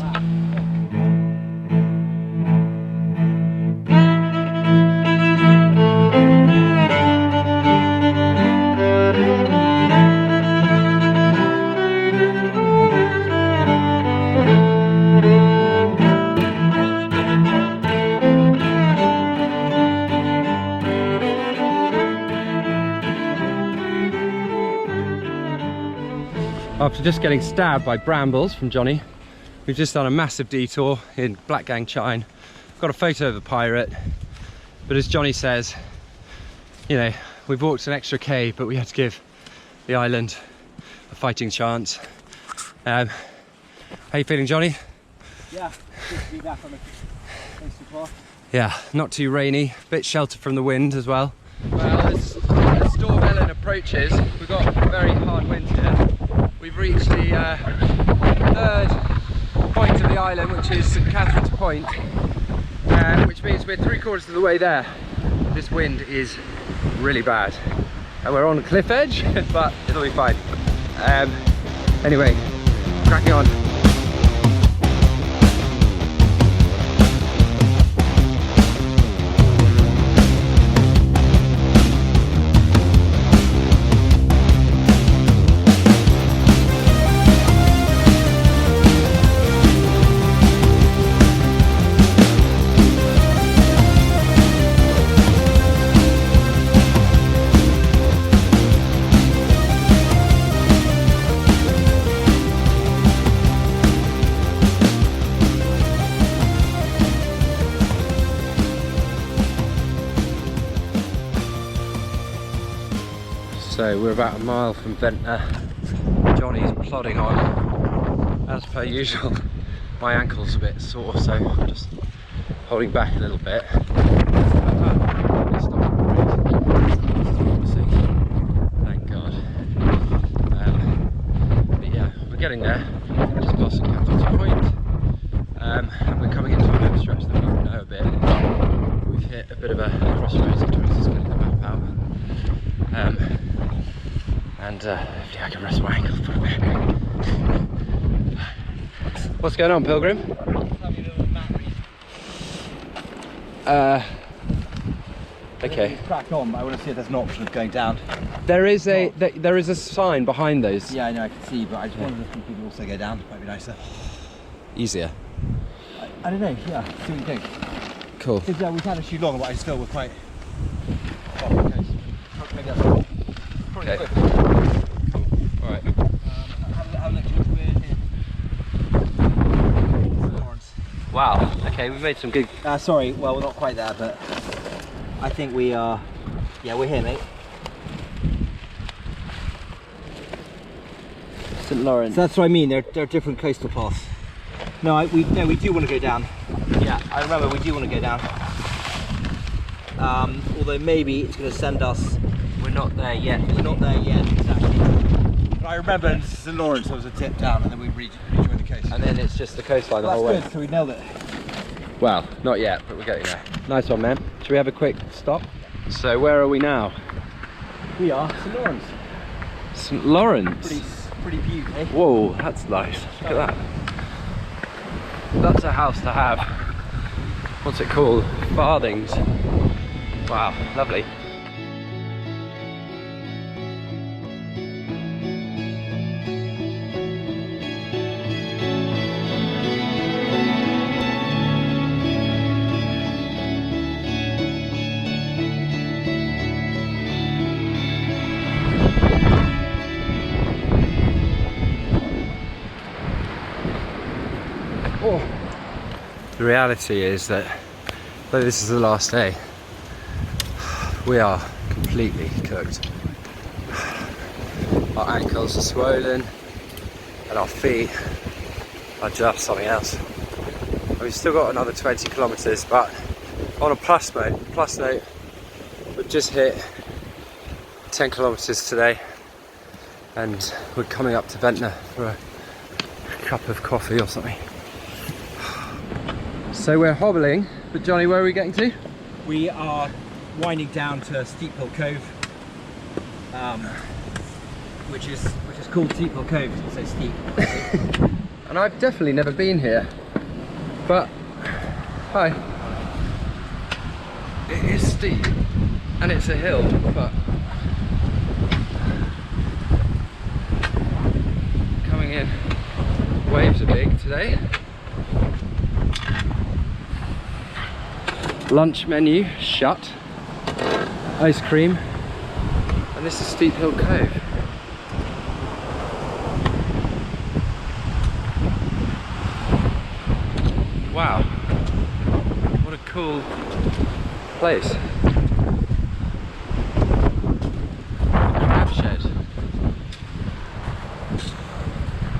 Our after just getting stabbed by brambles from Johnny, we've just done a massive detour in BLACKGANG Chine. Got a photo of the pirate, but as Johnny says, you know, we've walked an extra K, but we had to give the island a fighting chance. How you feeling, Johnny? Yeah, good to be back on the coastal path. Yeah, not too rainy, a bit sheltered from the wind as well. Well, as Storm Ellen approaches, we've got a very hard wind here. We've reached the third point of the island, which is St Catherine's Point, which means we're 3/4 of the way there. This wind is really bad. And we're on a cliff edge, but it'll be fine. Anyway, cracking on. So we're about a mile from Ventnor. Johnny's plodding on, as per usual. My ankle's a bit sore, so I'm just holding back a little bit. Thank God. But yeah, we're getting there. Just past St Catherine's Point, and we're coming into a home stretch that we know a bit. We've hit a bit of a crossroads. Johnny's just getting the map out. Hopefully I can rest my ankle for a bit. What's going on, Pilgrim? Okay. Crack on, but I want to see if there's an option of going down. There is a sign behind those. Yeah, I know, I can see, but I just wondered if we could also go down. Might be nicer. Easier. I don't know, yeah, see what you think. Cool. Because we've had a shoe long, but I still were quite... Oh, okay. Maybe that's probably Okay. quicker. Alright. How much we're here? Lawrence. Wow, okay, we've made some good... Sorry, well, we're not quite there, but I think we are... Yeah, we're here, mate. St Lawrence. So that's what I mean, they're different coastal paths. No, we do want to go down. Yeah, I remember we do want to go down. Although maybe it's going to send us... We're not there yet. We're not there yet, exactly. But I remember in St Lawrence there was a tip down and then we rejoined the coast. And then it's just the coastline the Well, whole way. that's good, so we nailed it. Well, not yet, but we're getting there. Nice one, man. Should we have a quick stop? So where are we now? We are St Lawrence. St Lawrence? Pretty beautiful, eh? Whoa, that's nice. Look at that. That's a house to have. What's it called? Farthings. Wow, lovely. The reality is that though this is the last day, we are completely cooked. Our ankles are swollen and our feet are just something else. And we've still got another 20 kilometres, but on a plus note, we've just hit 10 kilometres today and we're coming up to Ventnor for a cup of coffee or something. So we're hobbling, but Johnny, where are we getting to? We are winding down to STEEPHILL Cove, which is called STEEPHILL Cove because it's so steep. And I've definitely never been here, but hi. It is steep and it's a hill, but coming in, waves are big today. Lunch menu shut, ice cream, and this is STEEPHILL Cove. Wow, what a cool place. Crab shed.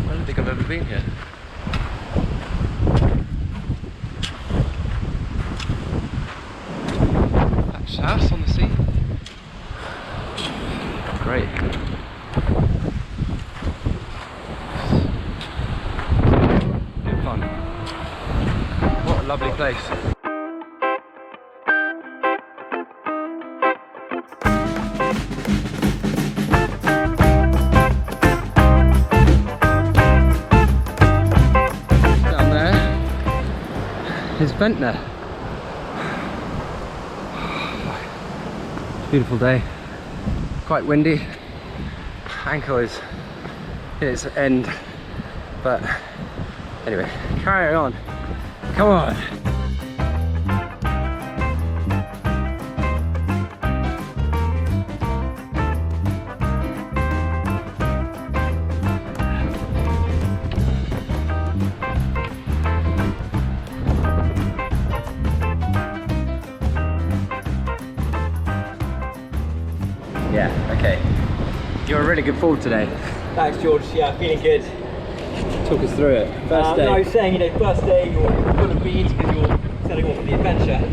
I don't think I've ever been here. Thatched house on the sea. Great. Good fun. What a lovely place. Down there is Ventnor. Beautiful day. Quite windy. Ankle is in its end, but anyway, carry on. Come on. Yeah, okay. You're a really good forward today. Thanks, George. Yeah, feeling good. Talk us through it. First day. I was saying, you know, first day you're full of beans because you're setting off on the adventure, and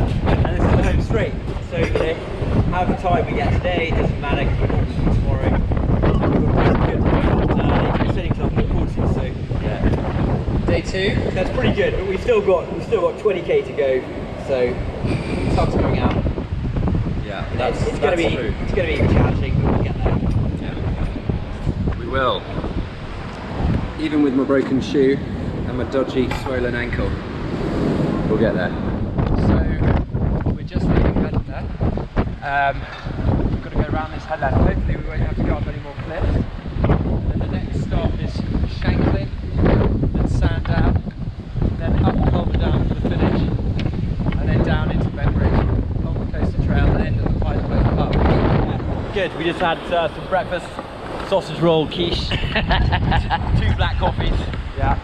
this is the home straight. So, you know, however time we get today, it doesn't matter because we're not eating tomorrow. So we've got a good setting up to look forward to. So, yeah. Day 2. That's pretty good, but we've still got 20k to go. So, sun's coming out. Yeah, It's going to be challenging, but we'll get there. Yeah. We will. Even with my broken shoe and my dodgy swollen ankle, we'll get there. So we're just leaving Ventnor. We've got to go around this headland. Hopefully we won't have to go up any more cliffs. And then the next stop is Shanklin, then Sandown, then up Culverdown for the finish, and then down into Benbridge, along the coastal trail, and end at the Isle of Wight pub. Yeah. Good, we just had some breakfast. Sausage roll, quiche, 2 black coffees. Yeah.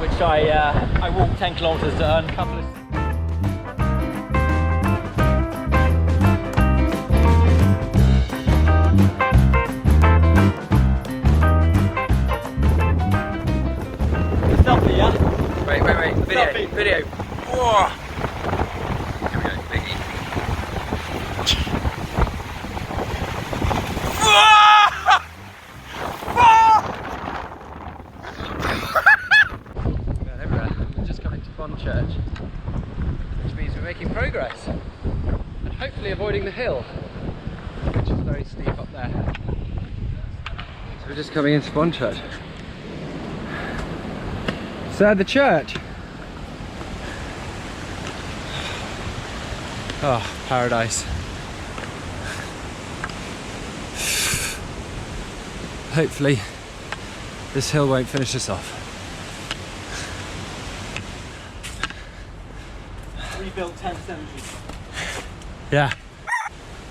Which I walked 10 kilometers to earn. A couple of selfie, yeah? Wait, video, Selfie. video. Whoa. Here we go, biggie. We're just coming to Bond Church, which means we're making progress and hopefully avoiding the hill, which is very steep up there. So we're just coming into Bond Church. So the church. Oh, paradise. Hopefully this hill won't finish us off. rebuilt 1070. Yeah.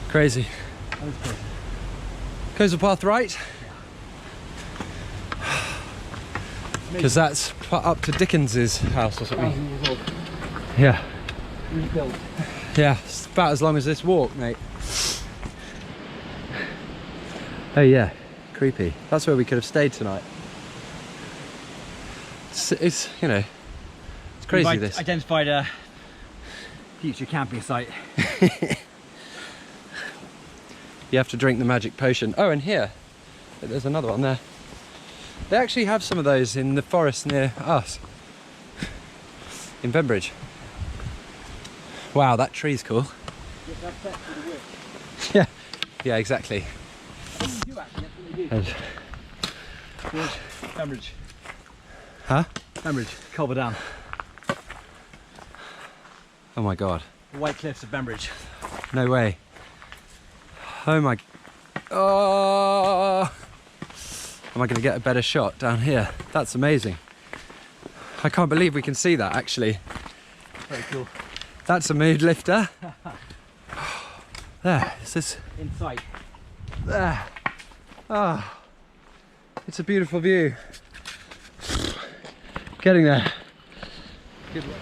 Crazy. That was crazy. Goes the path right? Because that's up to Dickens's house or something. 1,000 years old. Yeah. Rebuilt. Yeah, it's about as long as this walk, mate. Oh yeah, creepy. That's where we could have stayed tonight. It's you know, it's crazy. We've this. identified a future camping site. You have to drink the magic potion. Oh, and here, there's another one there. They actually have some of those in the forest near us, in Benbridge. Wow, that tree's cool. Yeah, yeah, exactly. And, Benbridge. huh? Benbridge. Culverdown. Oh my god. The White Cliffs of Benbridge. No way. Oh my. Oh. Am I going to get a better shot down here? That's amazing. I can't believe we can see that actually. Very cool. That's a mood lifter. There, is this? In sight. There. Ah. It's a beautiful view. Getting there. Good luck.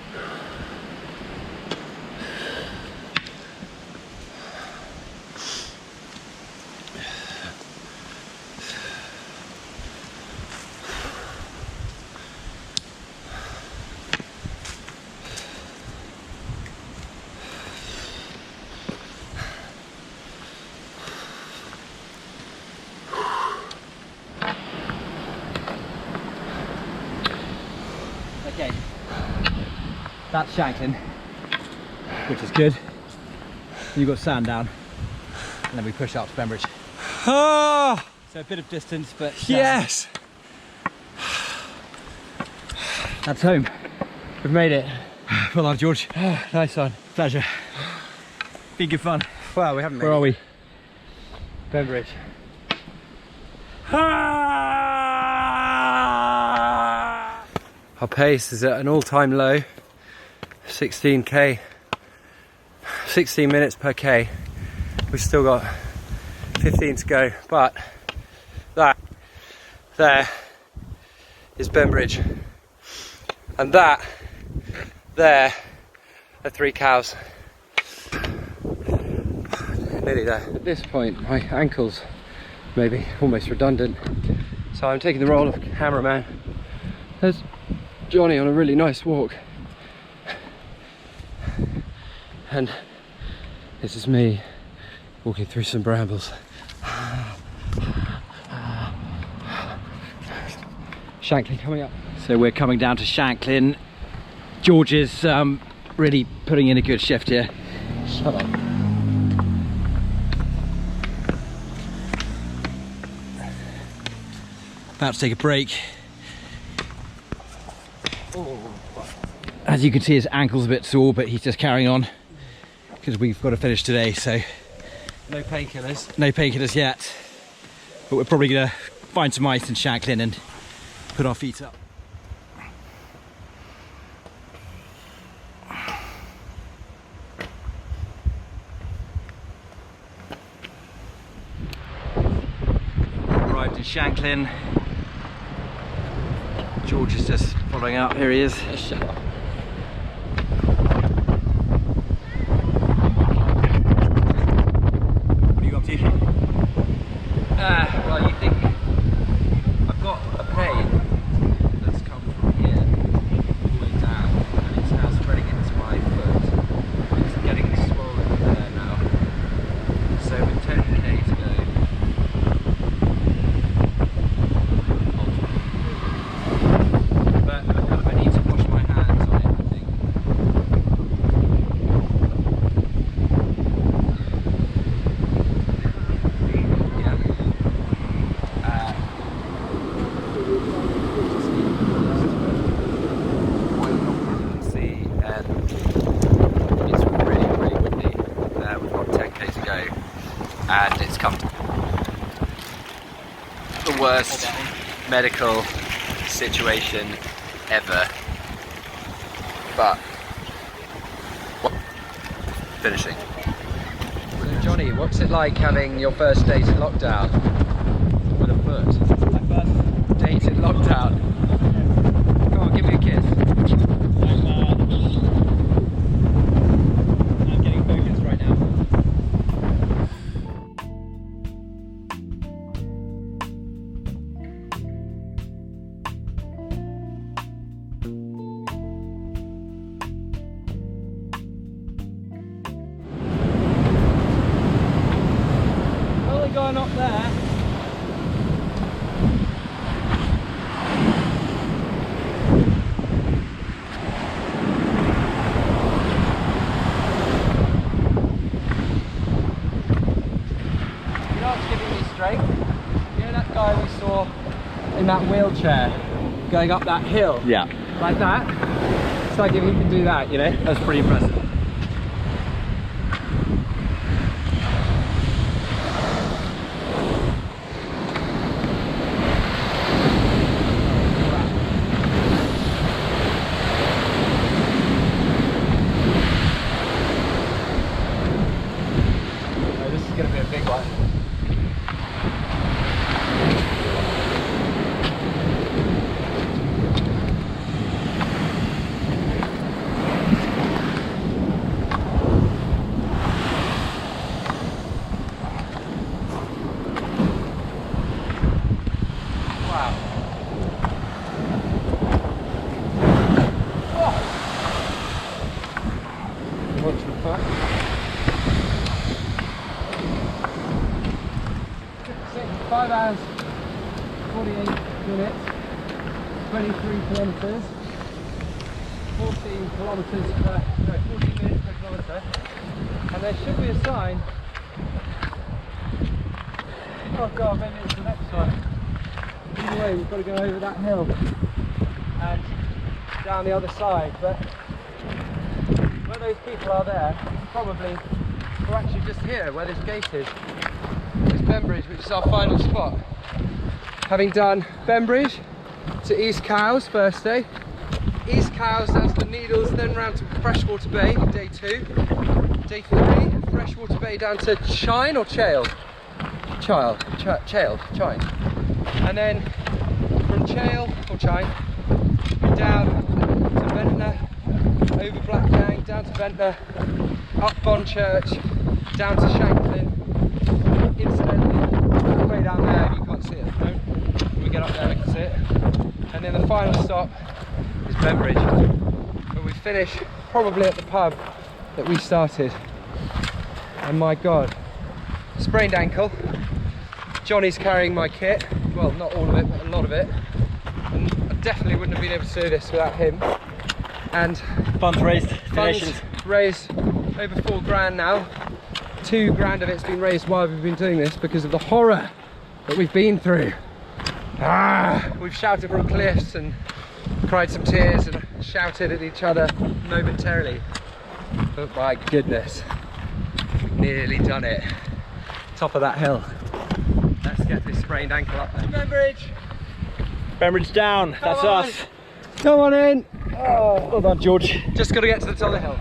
That's Shanklin, which is good. You've got Sandown, and then we push up to Bembridge. Oh, So a bit of distance, but yes. that's home. We've made it. Well done, George. Oh, nice one. Pleasure. Been good fun. Well, we haven't made Where it. are we? Bembridge. Our pace is at an all-time low, 16k, 16 minutes per k. We've still got 15 to go, but that there is Bembridge, and that there are 3 cows. Nearly there. At this point, my ankles maybe almost redundant, so I'm taking the role of cameraman. There's Johnny on a really nice walk, and this is me walking through some brambles. Shanklin coming up. So we're coming down to Shanklin. George is really putting in a good shift here. Shut up. About to take a break. As you can see, his ankle's a bit sore, but he's just carrying on because we've got to finish today, so No painkillers. no painkillers yet. But we're probably gonna find some ice in Shanklin and put our feet up. Arrived in Shanklin. George is just following up. Here he is. Shut up. What are you up to? Well, you think I've got a pain that's come from here all the way down, and it's now spreading into my foot. It's getting swollen there now. So with 10k to go. But I need to wash my hands on it, I think. See, and it's really, really windy. We've got 10k to go, and it's come to the worst medical situation ever. But finishing. So Johnny, what's it like having your first date in lockdown with a foot? My first Date in lockdown. Come on, give me a kiss. I'm getting focused right now. Only going up there. You know what's giving me strength? You know that guy we saw in that wheelchair going up that hill? Yeah, Like that? It's like if he can do that, you know? that's pretty impressive. Oh, this is going to be a big one. Wow. Oh. Watch the back. 5 hours, 48 minutes, 23 kilometers. 14 kilometres per, no, 14 minutes per kilometre, and there should be a sign. Oh god, maybe it's the next one. Either way, we've got to go over that hill and down the other side, but where those people are there, probably, we're actually just here where this gate is. It's Bembridge, which is our final spot. Having done Bembridge to East Cowes first day, East Cowes down to the Needles, then round to Freshwater Bay, day 2. Day 3, Freshwater Bay down to Chine or Chale? Chale, and then from Chale or Chine down to Ventnor, over BLACKGANG, down to Ventnor, up Bonchurch, down to Shanklin. Incidentally, way down there, you can't see it at the moment. When we get up there, we can see it. And then the final stop is Bembridge, but we finish probably at the pub that we started. And my god, sprained ankle. Johnny's carrying my kit, well, not all of it, but a lot of it, and I definitely wouldn't have been able to do this without him. And Funds raised, funds raised over 4 grand now. 2 grand of it's been raised while we've been doing this because of the horror that we've been through. We've shouted from cliffs and cried some tears and shouted at each other momentarily, but my goodness, we've nearly done it. Top of that hill. Let's get this sprained ankle up there. Bembridge! Bembridge down, that's us. Come on in! Oh, well done, George. Just got to get to the top of the hill.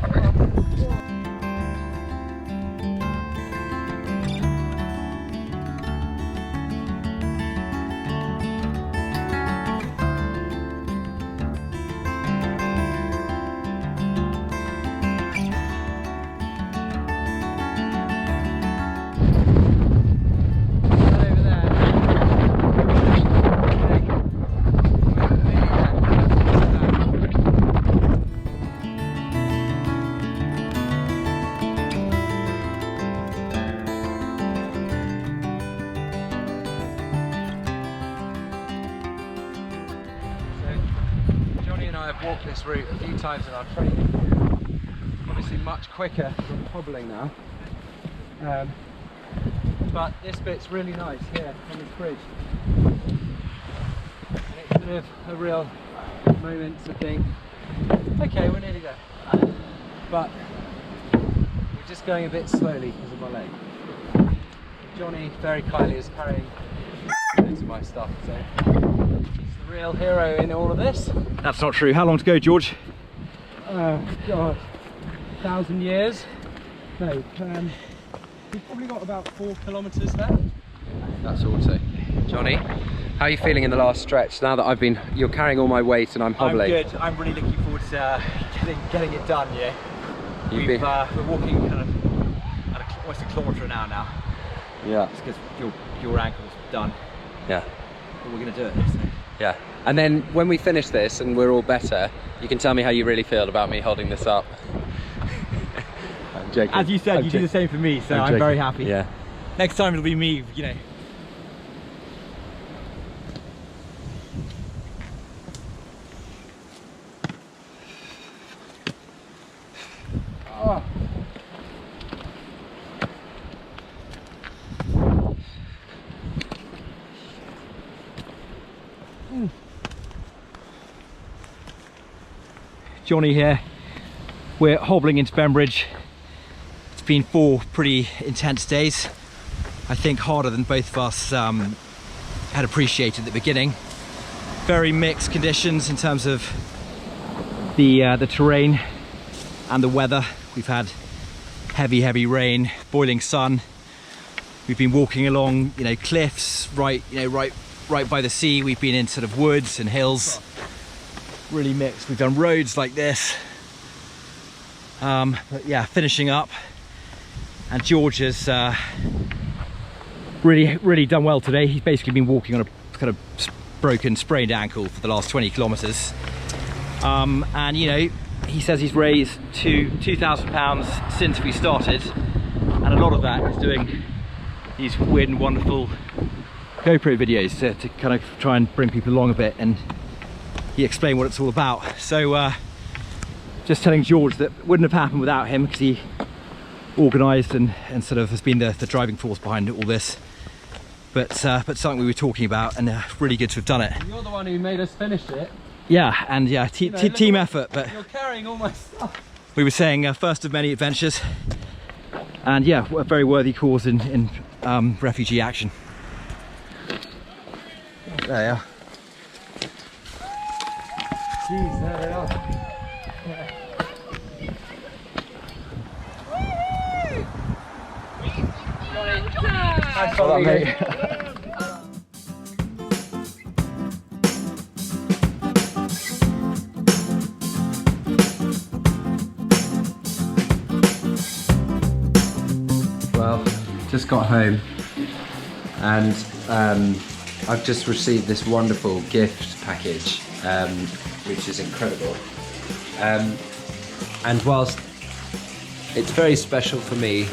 I've walked this route a few times in our training. Obviously much quicker than hobbling now. But this bit's really nice here on this bridge. And it's sort of a real moment to think, okay, we're nearly there. But we're just going a bit slowly because of my leg. Johnny very kindly is carrying most of my stuff, so he's the real hero in all of this. That's not true. How long to go, George? Oh god, 1,000 years. No, we've probably got about 4 kilometres left. That's auto. Johnny, how are you feeling in the last stretch now that you're carrying all my weight and I'm hobbling? I'm good. I'm really looking forward to getting it done, yeah. We're walking kind of at almost a kilometre an hour now. Yeah. It's because your ankle's done. Yeah. But we're going to do it. So. Yeah. And then when we finish this and we're all better, you can tell me how you really feel about me holding this up. I'm joking. As you said, you do the same for me, so I'm very happy. Yeah. Next time it'll be me, you know. Oh. Johnny here. We're hobbling into Bembridge. It's been 4 pretty intense days. I think harder than both of us had appreciated at the beginning. Very mixed conditions in terms of the terrain and the weather. We've had heavy rain, boiling sun. We've been walking along, you know, cliffs, right by the sea. We've been in sort of woods and hills. Really mixed. We've done roads like this. But yeah, finishing up. And George has really done well today. He's basically been walking on a kind of sprained ankle for the last 20 kilometers. And you know, he says he's raised £2,000 since we started, and a lot of that is doing these weird and wonderful GoPro videos to kind of try and bring people along a bit, and he explained what it's all about. So just telling George that it wouldn't have happened without him, because he organised and sort of has been the driving force behind all this. But something we were talking about, and really good to have done it. You're the one who made us finish it. Yeah, and yeah, team effort. But You're carrying all my stuff. we were saying first of many adventures, and yeah, a very worthy cause in refugee action. There they are. Jeez, there they are. Well done, mate. Well, just got home and I've just received this wonderful gift package, which is incredible. And whilst it's very special for me,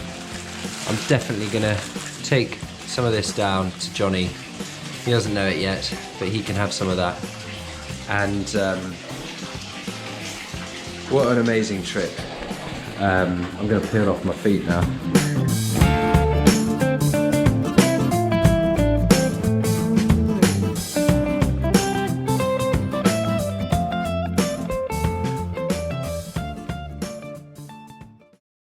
I'm definitely gonna take some of this down to Johnny. He doesn't know it yet, but he can have some of that. And what an amazing trip. I'm gonna peel off my feet now.